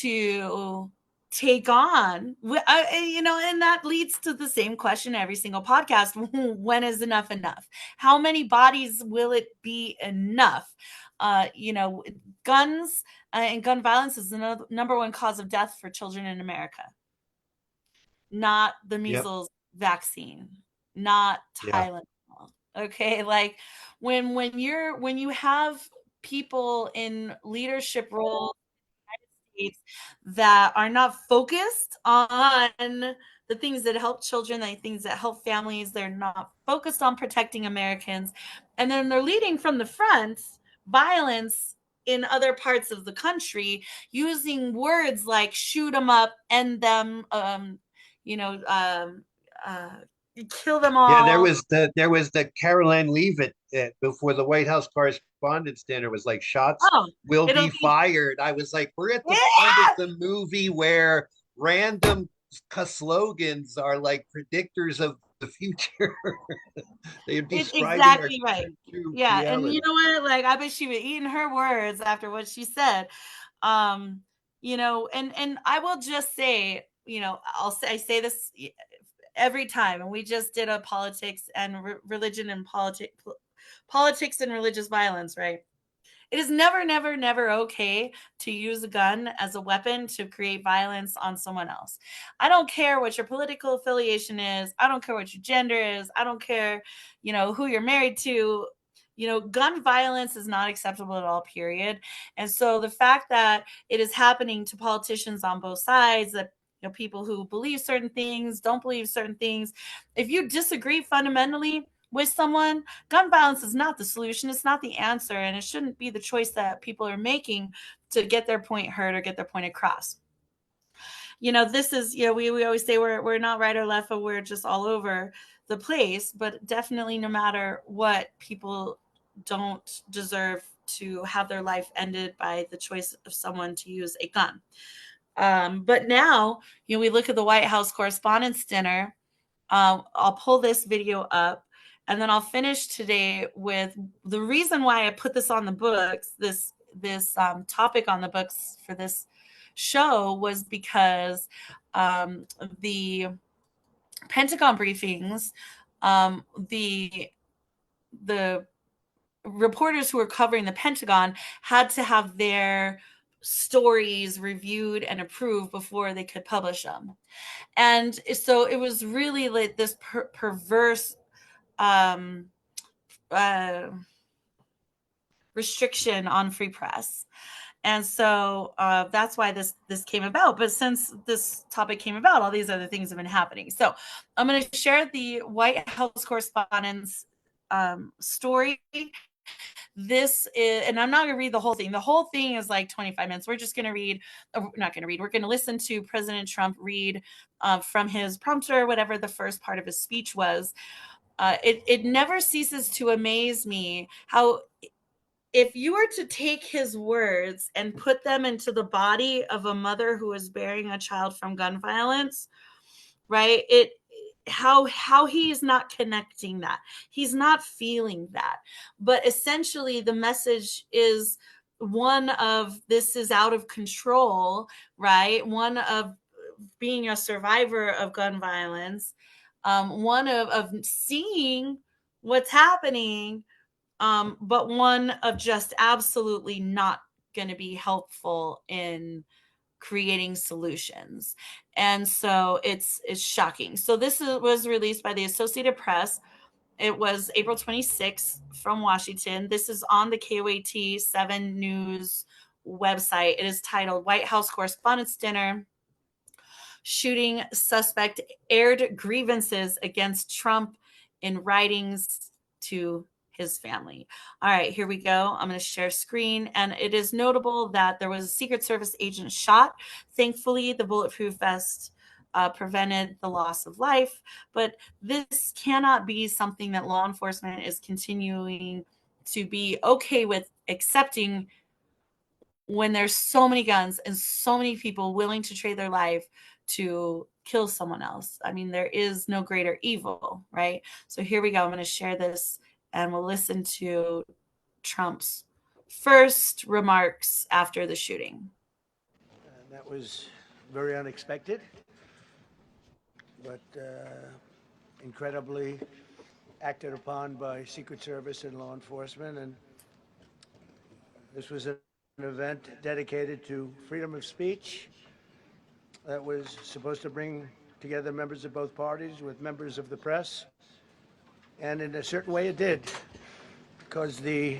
to take on, and that leads to the same question every single podcast: when is enough enough? How many bodies will it be enough? Guns and gun violence is the number one cause of death for children in America, not the
Yep.
measles vaccine, not
Yeah.
Tylenol. Okay, like when you have people in leadership roles States that are not focused on the things that help children, the things that help families. They're not focused on protecting Americans. And then they're leading from the front violence in other parts of the country using words like shoot them up, end them, you know, um, uh, kill them
Yeah,
all.
there was the Caroline Leavitt before the White House Correspondents' Dinner was like shots
Oh,
will
it'll
be
be,
fired. I was like, we're at the part of
yeah,
the movie where random slogans are like predictors of the future. They're
it's
describing our
exactly right.
true
Yeah, and you
reality.
know what? Like, I bet she was eating her words after what she said. Um, and I will just say, I say this every time, and we just did a politics and religion and politics and religious violence, right? It is never, never, never okay to use a gun as a weapon to create violence on someone else. I don't care what your political affiliation is. I don't care what your gender is. I don't care, who you're married to. Gun violence is not acceptable at all, period. And so the fact that it is happening to politicians on both sides, that people who believe certain things, don't believe certain things, if you disagree fundamentally with someone, gun violence is not the solution. It's not the answer. And it shouldn't be the choice that people are making to get their point heard or get their point across. This is, we always say we're not right or left, but we're just all over the place. But definitely, no matter what, people don't deserve to have their life ended by the choice of someone to use a gun. But now, we look at the White House Correspondents' Dinner. I'll pull this video up, and then I'll finish today with the reason why I put this on the books, this topic on the books for this show, was because the Pentagon briefings, the reporters who were covering the Pentagon had to have their stories reviewed and approved before they could publish them. And so it was really like this perverse um, restriction on free press. And so that's why this came about. But since this topic came about, all these other things have been happening. So I'm going to share the White House correspondent's story. This is, and I'm not going to read the whole thing. The whole thing is like 25 minutes. We're just going to read, not going to read, we're going to listen to President Trump read from his prompter, whatever the first part of his speech was. It never ceases to amaze me how, if you were to take his words and put them into the body of a mother who is bearing a child from gun violence, right? How he is not connecting that. He's not feeling that. But essentially the message is one of, this is out of control, right? One of being a survivor of gun violence, one of seeing what's happening, but one of just absolutely not going to be helpful in creating solutions. And so it's shocking. So this was released by the Associated Press. It was April 26th from Washington. This is on the KOAT 7 News website. It is titled White House Correspondents' Dinner. Shooting suspect aired grievances against Trump in writings to his family. All right, here we go. I'm going to share screen. And it is notable that there was a Secret Service agent shot. Thankfully, the bulletproof vest prevented the loss of life. But this cannot be something that law enforcement is continuing to be okay with accepting when there's so many guns and so many people willing to trade their life to kill someone else. I mean, there is no greater evil, right? So here we go. I'm going to share this and we'll listen to Trump's first remarks after the shooting.
That was very unexpected, but incredibly acted upon by Secret Service and law enforcement. And this was an event dedicated to freedom of speech that was supposed to bring together members of both parties with members of the press. And in a certain way it did, because the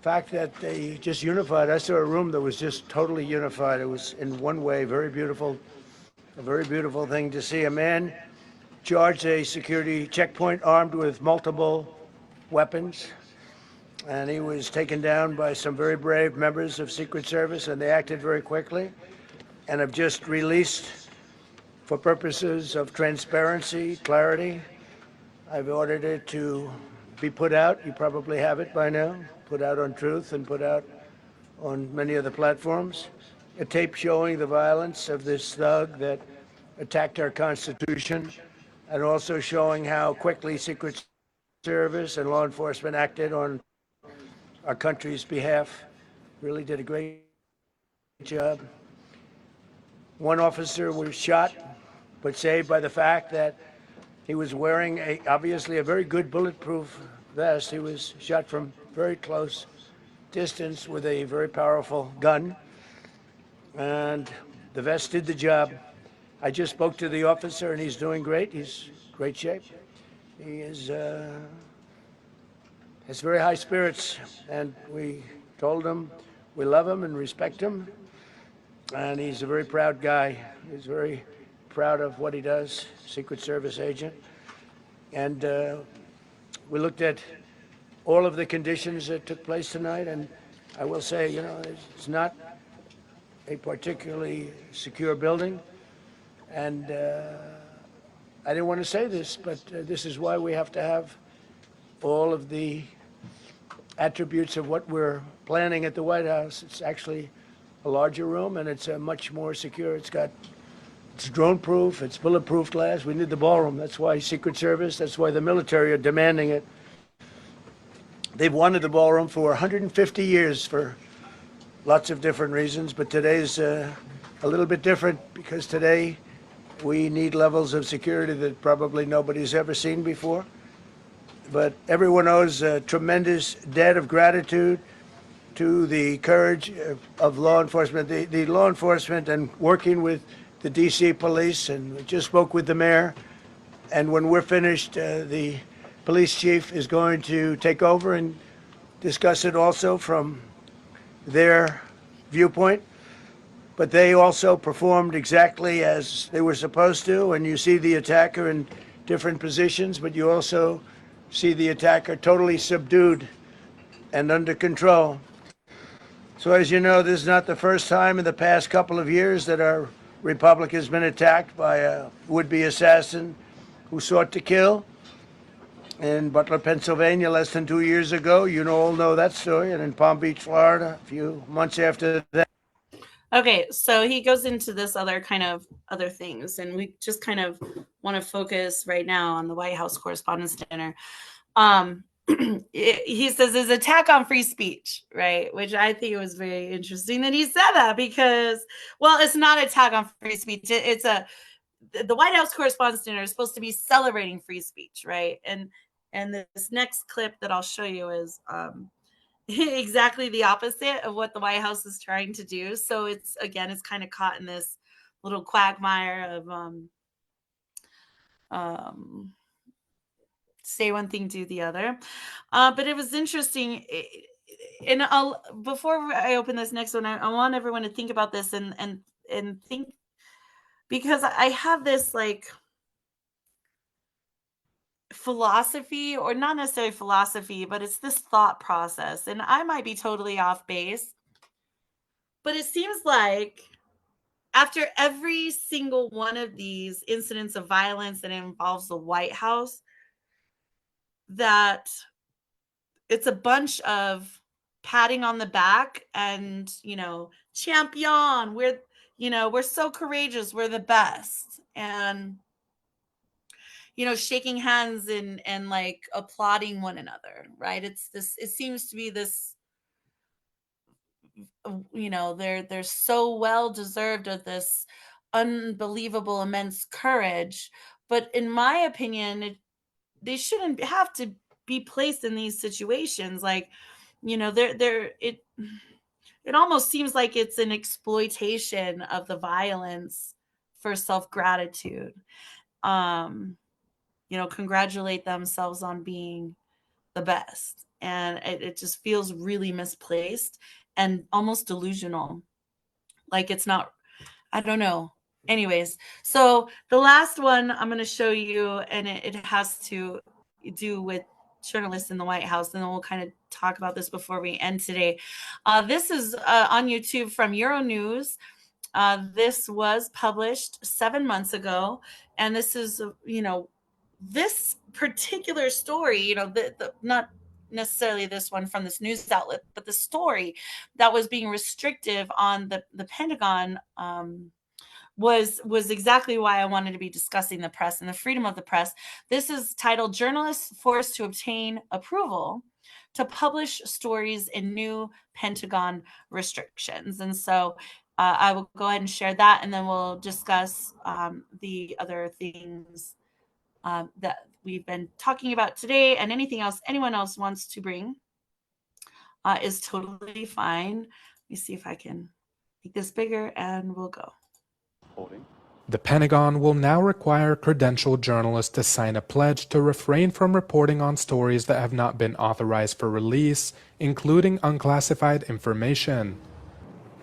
fact that they just unified, I saw a room that was just totally unified. It was in one way very beautiful, a very beautiful thing to see a man charge a security checkpoint armed with multiple weapons. And he was taken down by some very brave members of Secret Service, and they acted very quickly and have just released, for purposes of transparency, clarity, I've ordered it to be put out. You probably have it by now, put out on Truth and put out on many of the platforms. A tape showing the violence of this thug that attacked our Constitution, and also showing how quickly Secret Service and law enforcement acted on our country's behalf. Really did a great job. One officer was shot, but saved by the fact that he was wearing obviously a very good bulletproof vest. He was shot from very close distance with a very powerful gun, and the vest did the job. I just spoke to the officer, and he's doing great. He's in great shape. He is has very high spirits, and we told him we love him and respect him. And he's a very proud guy. He's very proud of what he does, Secret Service agent. And we looked at all of the conditions that took place tonight, and I will say, you know, it's not a particularly secure building. And I didn't want to say this, but this is why we have to have all of the attributes of what we're planning at the White House. It's actually a larger room, and it's much more secure. It's drone-proof, it's bulletproof glass. We need the ballroom. That's why Secret Service, that's why the military are demanding it. They've wanted the ballroom for 150 years for lots of different reasons, but today's a little bit different, because today we need levels of security that probably nobody's ever seen before. but everyone owes a tremendous debt of gratitude to the courage of law enforcement, the law enforcement, and working with the D.C. police. And we just spoke with the mayor. And when we're finished, the police chief is going to take over and discuss it also from their viewpoint. But they also performed exactly as they were supposed to. And you see the attacker in different positions, but you also see the attacker totally subdued and under control. So as you know, this is not the first time in the past couple of years that our republic has been attacked by a would-be assassin who sought to kill. In Butler, Pennsylvania, less than 2 years ago, all know that story, and in Palm Beach, Florida, a few months after that.
Okay, so he goes into this other things, and we just kind of want to focus right now on the White House Correspondents' Dinner. He says his attack on free speech, right? Which I think was very interesting that he said that, because, well, it's not attack on free speech. It's the White House Correspondents' Dinner is supposed to be celebrating free speech, right? And this next clip that I'll show you is exactly the opposite of what the White House is trying to do. So it's kind of caught in this little quagmire of say one thing, do the other. But it was interesting. And before I open this next one, I want everyone to think about this and think, because I have this like philosophy, or not necessarily philosophy, but it's this thought process. And I might be totally off base, but it seems like after every single one of these incidents of violence that involves the White House, that it's a bunch of patting on the back and, champion, we're so courageous, we're the best. And, shaking hands and like applauding one another, right? It seems to be this, they're so well deserved of this unbelievable immense courage. But in my opinion, they shouldn't have to be placed in these situations. Like, it almost seems like it's an exploitation of the violence for self-gratitude. Congratulate themselves on being the best. And it just feels really misplaced and almost delusional. Like it's not, I don't know. Anyways, so the last one I'm going to show you, and it has to do with journalists in the White House, and then we'll kind of talk about this before we end today. This is on YouTube from Euronews. This was published 7 months ago, and this is, this particular story, the not necessarily this one from this news outlet, but the story that was being restrictive on the Pentagon was exactly why I wanted to be discussing the press and the freedom of the press. This is titled "Journalists Forced to Obtain Approval to Publish Stories in New Pentagon Restrictions." And so I will go ahead and share that, and then we'll discuss the other things that we've been talking about today, and anything else anyone else wants to bring is totally fine. Let me see if I can make this bigger, and we'll go.
The Pentagon will now require credentialed journalists to sign a pledge to refrain from reporting on stories that have not been authorized for release, including unclassified information.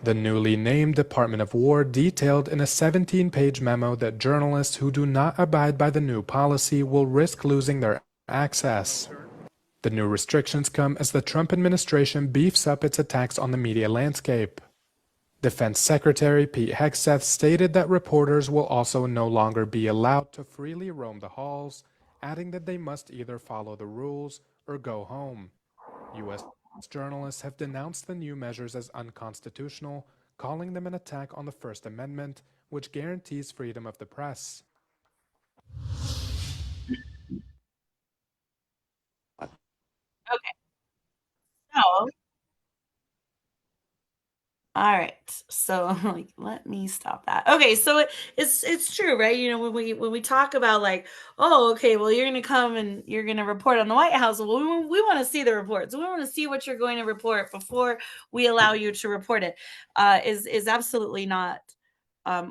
The newly named Department of War detailed in a 17-page memo that journalists who do not abide by the new policy will risk losing their access. The new restrictions come as the Trump administration beefs up its attacks on the media landscape. Defense Secretary Pete Hegseth stated that reporters will also no longer be allowed to freely roam the halls, adding that they must either follow the rules or go home. U.S. journalists have denounced the new measures as unconstitutional, calling them an attack on the First Amendment, which guarantees freedom of the press.
Okay. So All right. So like let me stop that. Okay, so it's true, right? You know, when we talk about like, oh, okay, well you're going to come and you're going to report on the White House. Well, we want to see the reports. We want to see what you're going to report before we allow you to report it. Is absolutely not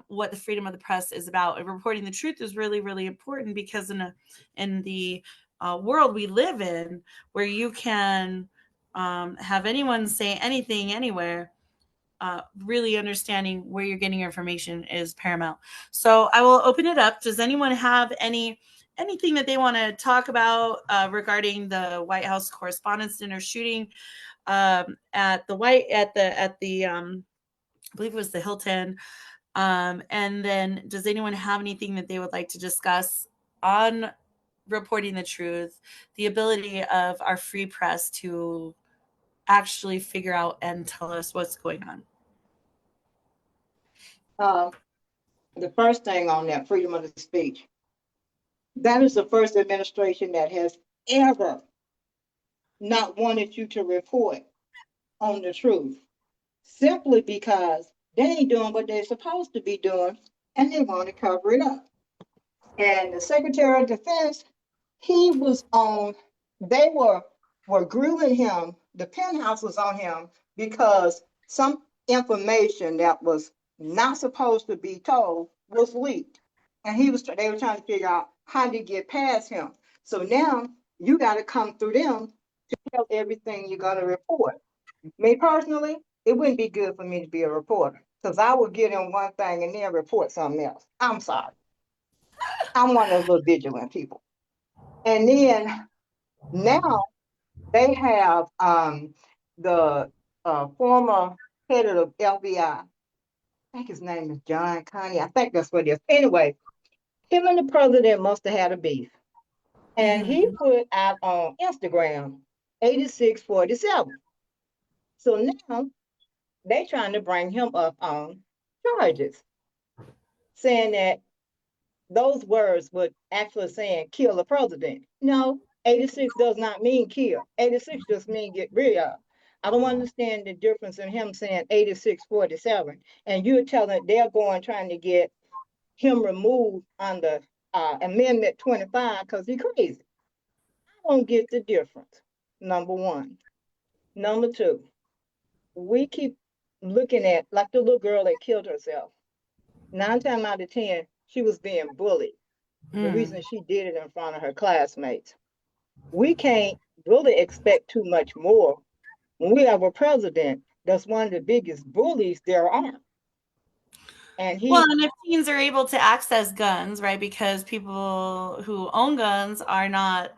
what the freedom of the press is about. And reporting the truth is really, really important because in the world we live in, where you can have anyone say anything anywhere, really understanding where you're getting your information is paramount. So I will open it up. Does anyone have anything that they want to talk about regarding the White House Correspondents' Dinner shooting at the I believe it was the Hilton? And then does anyone have anything that they would like to discuss on reporting the truth, the ability of our free press to actually figure out and tell us what's going on?
The first thing on that freedom of the speech, that is the first administration that has ever not wanted you to report on the truth, simply because they ain't doing what they're supposed to be doing and they want to cover it up. And the Secretary of Defense, he was on, they were grilling him, the penthouse was on him because some information that was not supposed to be told was leaked. And they were trying to figure out how to get past him. So now you got to come through them to tell everything you're going to report. Me personally, it wouldn't be good for me to be a reporter because I would get in one thing and then report something else. I'm sorry. I'm one of those little vigilant people. And then now they have the former head of the FBI. I think his name is John Connie. I think that's what it is. Anyway, him and the president must have had a beef. And he put out on Instagram 8647. So now they trying to bring him up on charges, saying that those words would actually saying kill the president. No, 86 does not mean kill. 86 just mean get rid of. I don't understand the difference in him saying 8647 and you're telling they're going trying to get him removed under Amendment 25 because he's crazy. I don't get the difference. Number one. Number two, we keep looking at like the little girl that killed herself. 9 times out of 10, she was being bullied. The reason she did it in front of her classmates. We can't really expect too much more when we have a president that's one of the biggest bullies there are. And
Well, and if teens are able to access guns, right, because people who own guns are not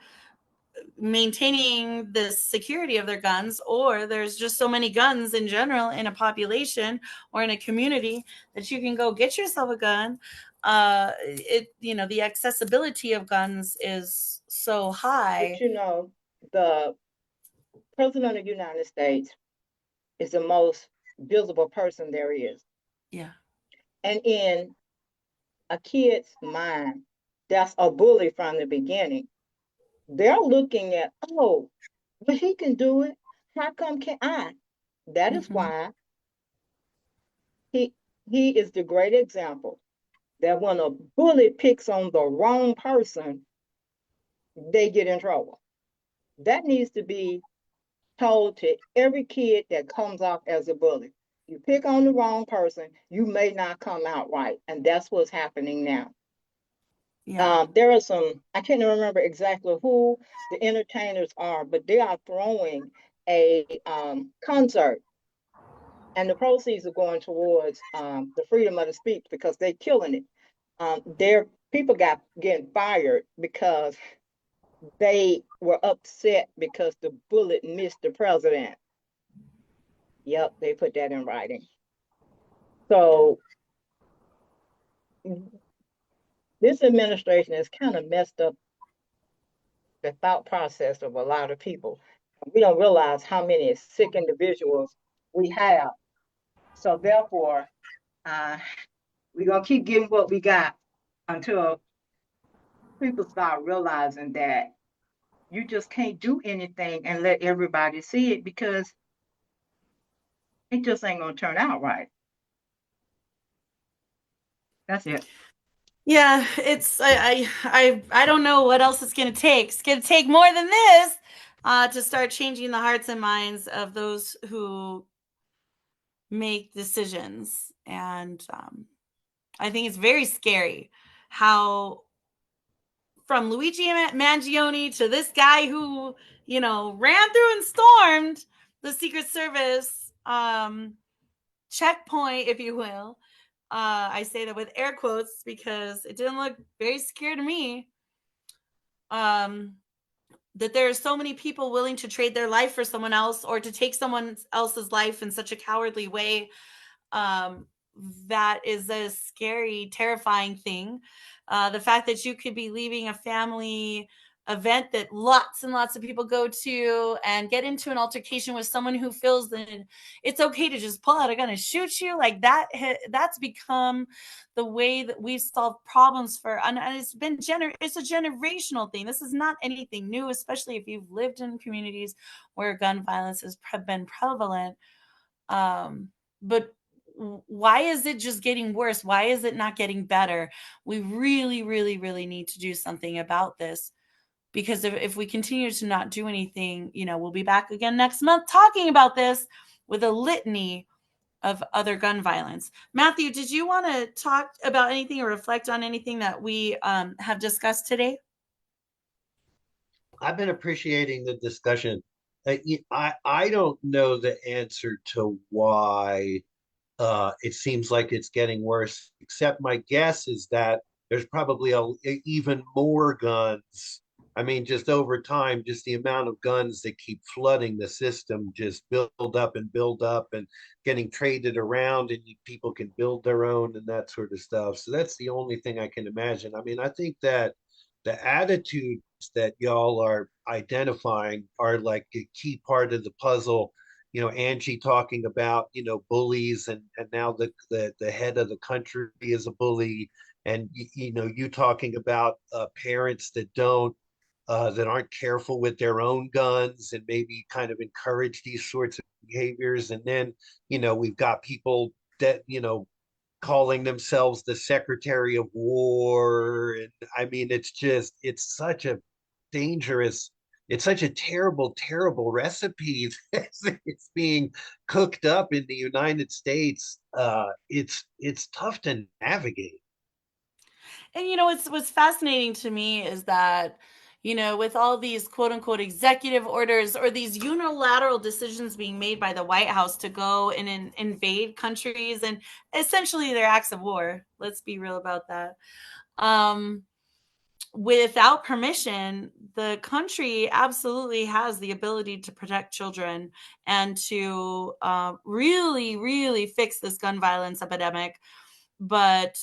maintaining the security of their guns, or there's just so many guns in general in a population or in a community that you can go get yourself a gun. The accessibility of guns is so high.
But you know, the president of the United States is the most visible person there is.
Yeah.
And in a kid's mind, that's a bully from the beginning. They're looking at, oh, but he can do it. How come can I? That is why he is the great example that when a bully picks on the wrong person, they get in trouble. That needs to be told to every kid that comes off as a bully. You pick on the wrong person, you may not come out right. And that's what's happening now.
Yeah.
There are some, I can't remember exactly who the entertainers are, but they are throwing a concert. And the proceeds are going towards the freedom of the speech because they're killing it. Their people getting fired because they were upset because the bullet missed the president. Yep, they put that in writing. So this administration has kind of messed up the thought process of a lot of people. We don't realize how many sick individuals we have. So therefore, we're gonna keep getting what we got until people start realizing that you just can't do anything and let everybody see it because it just ain't gonna turn out right. That's it.
Yeah, it's I don't know what else it's gonna take. It's gonna take more than this to start changing the hearts and minds of those who make decisions. And I think it's very scary how from Luigi Mangione to this guy who, ran through and stormed the Secret Service checkpoint, if you will. I say that with air quotes because it didn't look very secure to me. That there are so many people willing to trade their life for someone else or to take someone else's life in such a cowardly way. That is a scary, terrifying thing. The fact that you could be leaving a family event that lots and lots of people go to and get into an altercation with someone who feels that it's okay to just pull out a gun and shoot you, like that's become the way that we've solved problems and it's been it's a generational thing. This is not anything new, especially if you've lived in communities where gun violence has been prevalent. But why is it just getting worse? Why is it not getting better? We really, really, really need to do something about this, because if we continue to not do anything, we'll be back again next month talking about this with a litany of other gun violence. Matthew, did you want to talk about anything or reflect on anything that we have discussed today?
I've been appreciating the discussion. I don't know the answer to why it seems like it's getting worse, except my guess is that there's probably even more guns. I mean, just over time, just the amount of guns that keep flooding the system just build up and getting traded around, and people can build their own and that sort of stuff. So that's the only thing I can imagine. I mean, I think that the attitudes that y'all are identifying are like a key part of the puzzle. Angie talking about, bullies, and now the head of the country is a bully. And, you talking about parents that aren't careful with their own guns and maybe kind of encourage these sorts of behaviors. And then, we've got people that, calling themselves the Secretary of War. And I mean, it's such a dangerous, it's such a terrible, terrible recipe it's being cooked up in the United States. It's tough to navigate.
And what's fascinating to me is that, with all these quote unquote executive orders or these unilateral decisions being made by the White House to go and invade countries, and essentially they're acts of war. Let's be real about that. Without permission, the country absolutely has the ability to protect children and to really, really fix this gun violence epidemic. But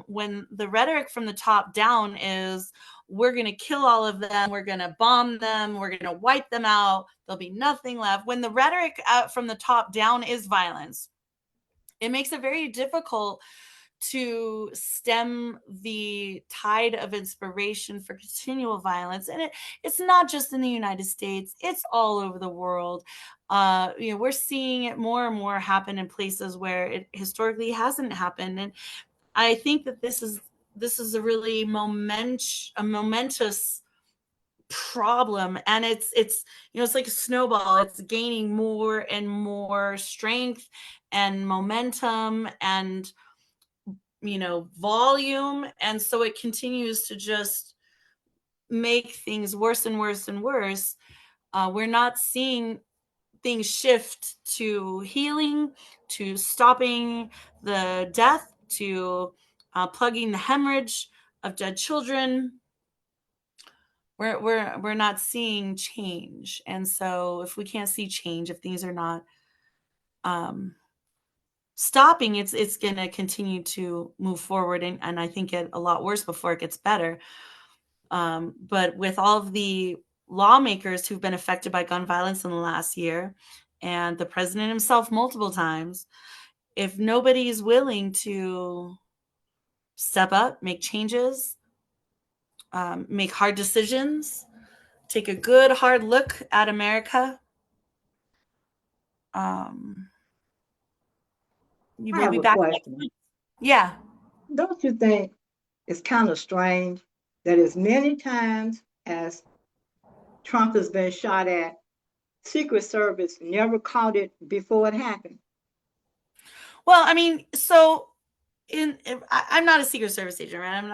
when the rhetoric from the top down is, we're going to kill all of them, we're going to bomb them, we're going to wipe them out, there'll be nothing left. When the rhetoric from the top down is violence, it makes it very difficult to stem the tide of inspiration for continual violence. And it's not just in the United States, it's all over the world. We're seeing it more and more happen in places where it historically hasn't happened. And I think that this is a really momentous problem, and it's like a snowball. It's gaining more and more strength and momentum and volume, and so it continues to just make things worse and worse and worse. We're not seeing things shift to healing, to stopping the death, to plugging the hemorrhage of dead children. We're not seeing change. And so if we can't see change, if things are not stopping, it's going to continue to move forward, and I think get a lot worse before it gets better. But with all of the lawmakers who've been affected by gun violence in the last year, and the president himself multiple times, if nobody is willing to step up, make changes, make hard decisions, take a good hard look at America, You
I
will
have
be
a
back.
question.
Yeah.
Don't you think it's kind of strange that as many times as Trump has been shot at, Secret Service never caught it before it happened?
Well, I mean, so I'm not a Secret Service agent, right? I'm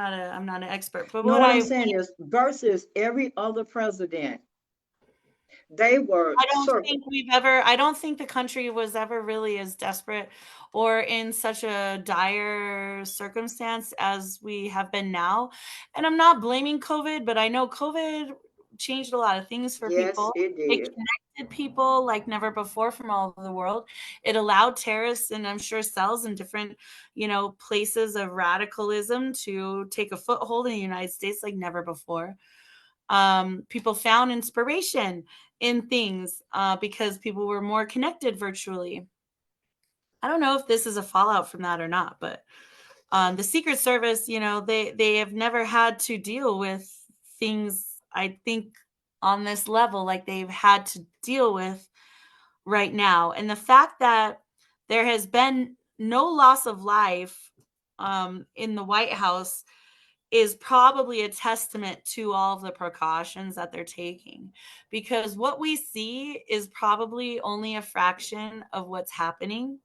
not an expert, but
No, what I'm saying is versus every other president, they were
I don't think the country was ever really as desperate or in such a dire circumstance as we have been now. And I'm not blaming COVID, but I know COVID changed a lot of things for
Yes,
people.
it
It
did.
connected people like never before from all over the world. It allowed terrorists and I'm sure cells in different, places of radicalism to take a foothold in the United States like never before. People found inspiration in things because people were more connected virtually. I don't know if this is a fallout from that or not, but the Secret Service, they have never had to deal with things, I think, on this level like they've had to deal with right now. And the fact that there has been no loss of life in the White House is probably a testament to all of the precautions that they're taking, because what we see is probably only a fraction of what's happening,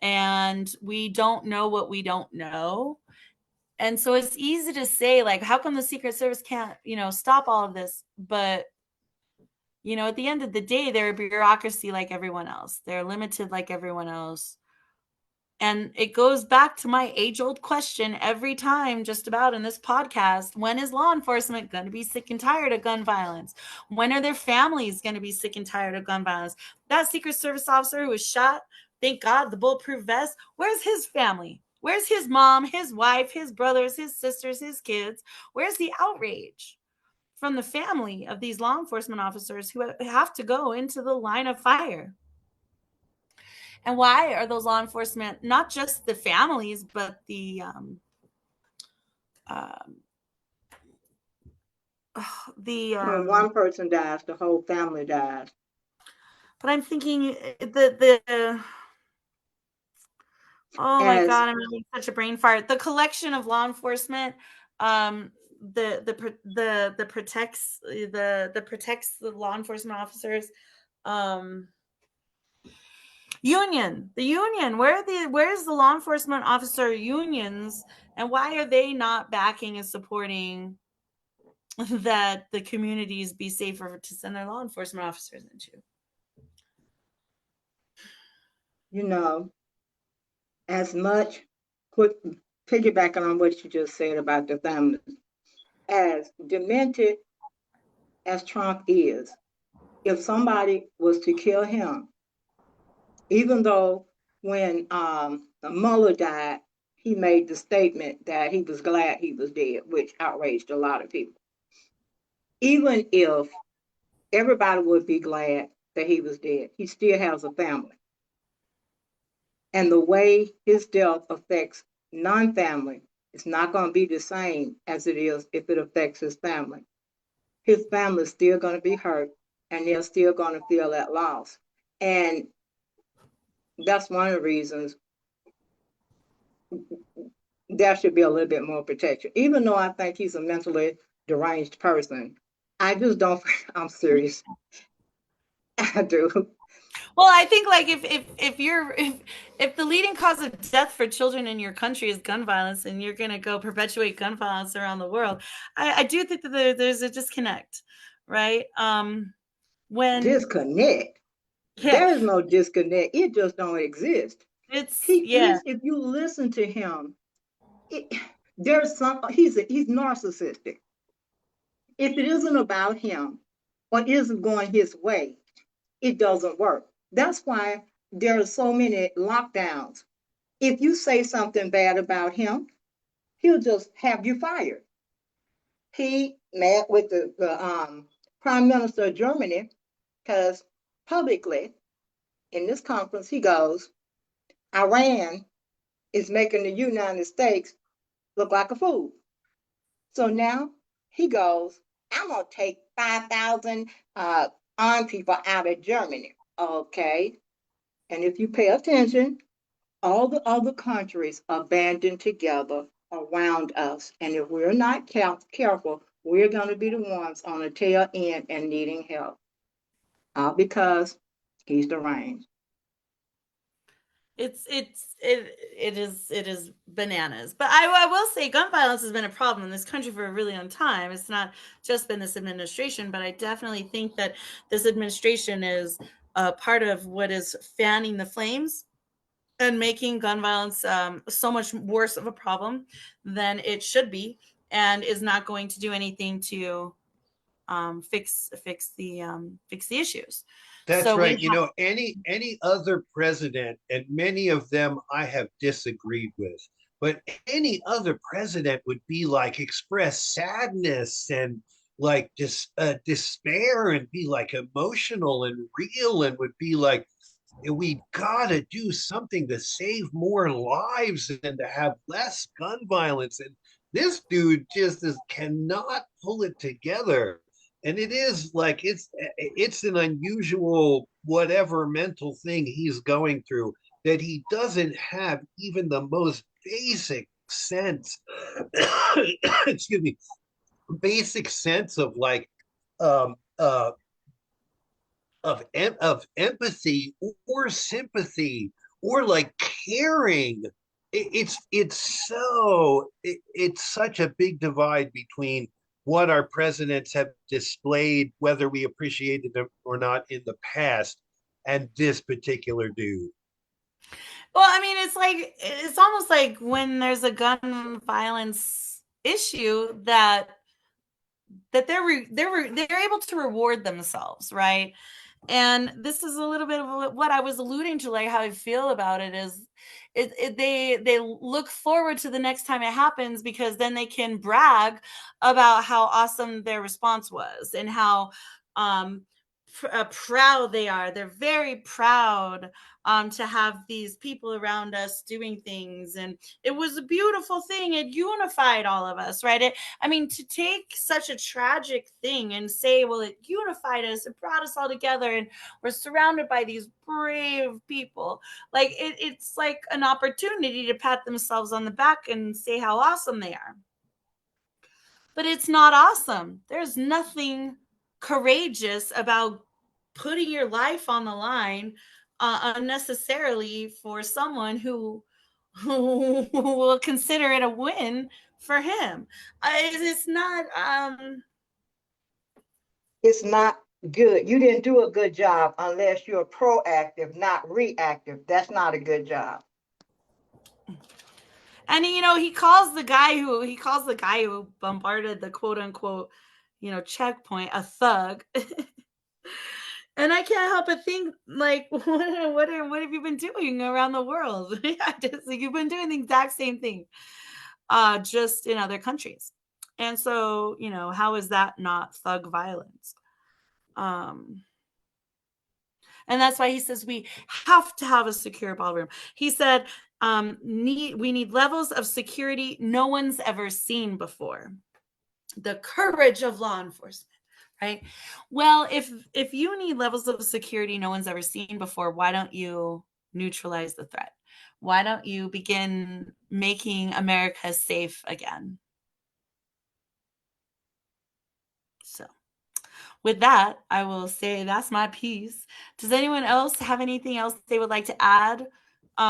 and we don't know what we don't know. And so it's easy to say, like, how come the Secret Service can't, stop all of this? But at the end of the day, they're a bureaucracy like everyone else. They're limited like everyone else. And it goes back to my age-old question every time, just about in this podcast. When is law enforcement going to be sick and tired of gun violence? When are their families going to be sick and tired of gun violence? That Secret Service officer who was shot, thank God, the bulletproof vest, where's his family? Where's his mom, his wife, his brothers, his sisters, his kids? Where's the outrage from the family of these law enforcement officers who have to go into the line of fire? And why are those law enforcement, not just the families, but
When one person dies, the whole family dies.
but I'm thinking oh my God, I'm having such a brain fart. The collection of law enforcement, the protects the law enforcement officers, the union, where's the law enforcement officer unions, and why are they not backing and supporting that the communities be safer to send their law enforcement officers into?
As much, quick piggybacking on what you just said about the families, as demented as Trump is, if somebody was to kill him, even though when Mueller died, he made the statement that he was glad he was dead, which outraged a lot of people. Even if everybody would be glad that he was dead, he still has a family. And the way his death affects non-family is not going to be the same as it is if it affects his family. His family is still going to be hurt, and they're still going to feel that loss. And that's one of the reasons there should be a little bit more protection. Even though I think he's a mentally deranged person, I just don't. I'm serious. I do.
Well, I think, like, if the leading cause of death for children in your country is gun violence, and you're going to go perpetuate gun violence around the world, I do think that there's a disconnect, right? When
Disconnect.
Yeah.
There is no disconnect. It just don't exist.
Yeah.
If you listen to him, there's he's narcissistic. If it isn't about him or isn't going his way, it doesn't work. That's why there are so many lockdowns. If you say something bad about him, he'll just have you fired. He met with the prime minister of Germany because publicly in this conference he goes, Iran is making the United States look like a fool. So now he goes, I'm going to take 5,000 armed people out of Germany. Okay. And if you pay attention, all the other countries are banding together around us. And if we're not careful, we're going to be the ones on the tail end and needing help. All because he's deranged.
It is bananas. But I will say gun violence has been a problem in this country for a really long time. It's not just been this administration, but I definitely think that this administration is part of what is fanning the flames and making gun violence so much worse of a problem than it should be, and is not going to do anything to fix the issues.
That's
So
right.
we
You know, any other president, and many of them I have disagreed with, but any other president would be like express sadness and like despair and be like emotional and real and would be like, we gotta do something to save more lives and to have less gun violence. And this dude cannot pull it together. And it is like it's an unusual whatever mental thing he's going through, that he doesn't have even the most basic sense excuse me, basic sense of like um uh of empathy or sympathy or like caring. It's such a big divide between what our presidents have displayed, whether we appreciated them or not in the past, and this particular dude.
Well, I mean, it's almost like when there's a gun violence issue that they're able to reward themselves, right? And this is a little bit of what I was alluding to, like how I feel about it is they look forward to the next time it happens, because then they can brag about how awesome their response was and how um proud they are. They're very proud to have these people around us doing things, and it was a beautiful thing. It unified all of us, right? I mean, to take such a tragic thing and say, well, it unified us, it brought us all together, and we're surrounded by these brave people. Like it's like an opportunity to pat themselves on the back and say how awesome they are. But it's not awesome. There's nothing courageous about putting your life on the line unnecessarily for someone who will consider it a win for him. It's not.
It's not good. You didn't do a good job unless you're proactive, not reactive. That's not a good job.
And he calls the guy who bombarded the quote unquote, checkpoint a thug. And I can't help but think, like, what have you been doing around the world? You've been doing the exact same thing, just in other countries. And so, how is that not thug violence? And that's why he says we have to have a secure ballroom. He said, we need levels of security no one's ever seen before. The courage of law enforcement, right? Well, if you need levels of security no one's ever seen before, why don't you neutralize the threat? Why don't you begin making America safe again? So with that, I will say that's my piece. Does anyone else have anything else they would like to add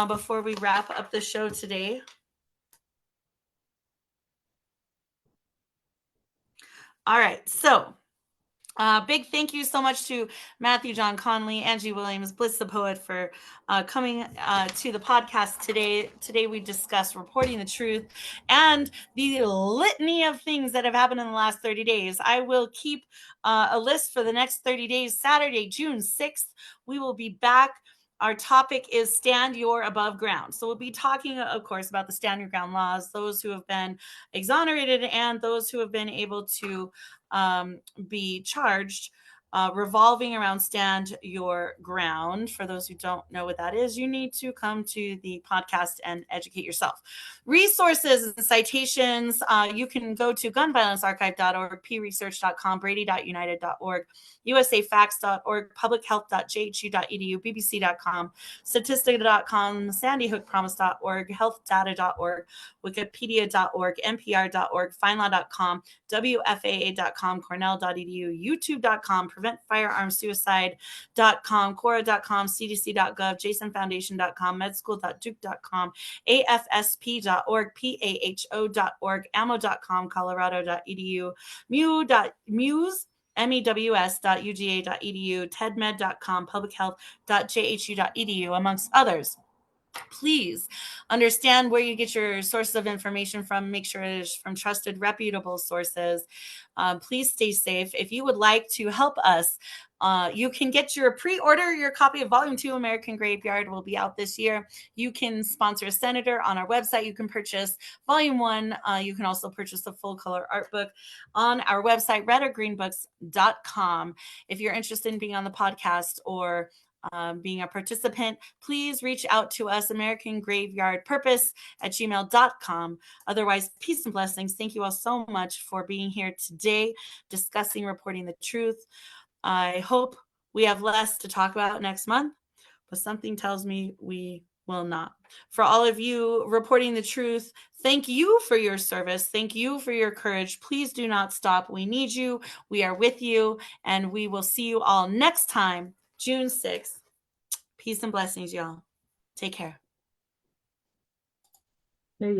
before we wrap up the show today? All right. So big thank you so much to Matthew John Conley, Angie Williams, Bliss the Poet for coming to the podcast today. Today we discussed reporting the truth and the litany of things that have happened in the last 30 days. I will keep a list for the next 30 days. Saturday, June 6th, we will be back. Our topic is stand your above ground. So we'll be talking, of course, about the stand your ground laws, those who have been exonerated and those who have been able to be charged revolving around Stand Your Ground. For those who don't know what that is, you need to come to the podcast and educate yourself. Resources and citations, you can go to gunviolencearchive.org, presearch.com, brady.united.org, usafacts.org, publichealth.jhu.edu, bbc.com, statistica.com, sandyhookpromise.org, healthdata.org, wikipedia.org, npr.org, findlaw.com, wfaa.com, cornell.edu, youtube.com, preventfirearmsuicide.com, cora.com, cdc.gov, jasonfoundation.com, medschool.duke.com, afsp.org, paho.org, ammo.com, colorado.edu, mews, mews.uga.edu, tedmed.com, publichealth.jhu.edu, amongst others. Please understand where you get your sources of information from. Make sure it is from trusted, reputable sources. Please stay safe. If you would like to help us, you can get pre-order your copy of Volume 2, American Graveyard will be out this year. You can sponsor a senator on our website. You can purchase Volume 1. You can also purchase the full color art book on our website, redorgreenbooks.com. If you're interested in being on the podcast or being a participant, please reach out to us, americangraveyardpurpose@gmail.com. Otherwise, peace and blessings. Thank you all so much for being here today, discussing Reporting the Truth. I hope we have less to talk about next month, but something tells me we will not. For all of you reporting the truth, thank you for your service. Thank you for your courage. Please do not stop. We need you. We are with you, and we will see you all next time, June 6th. Peace and blessings, y'all. Take care.
Hey,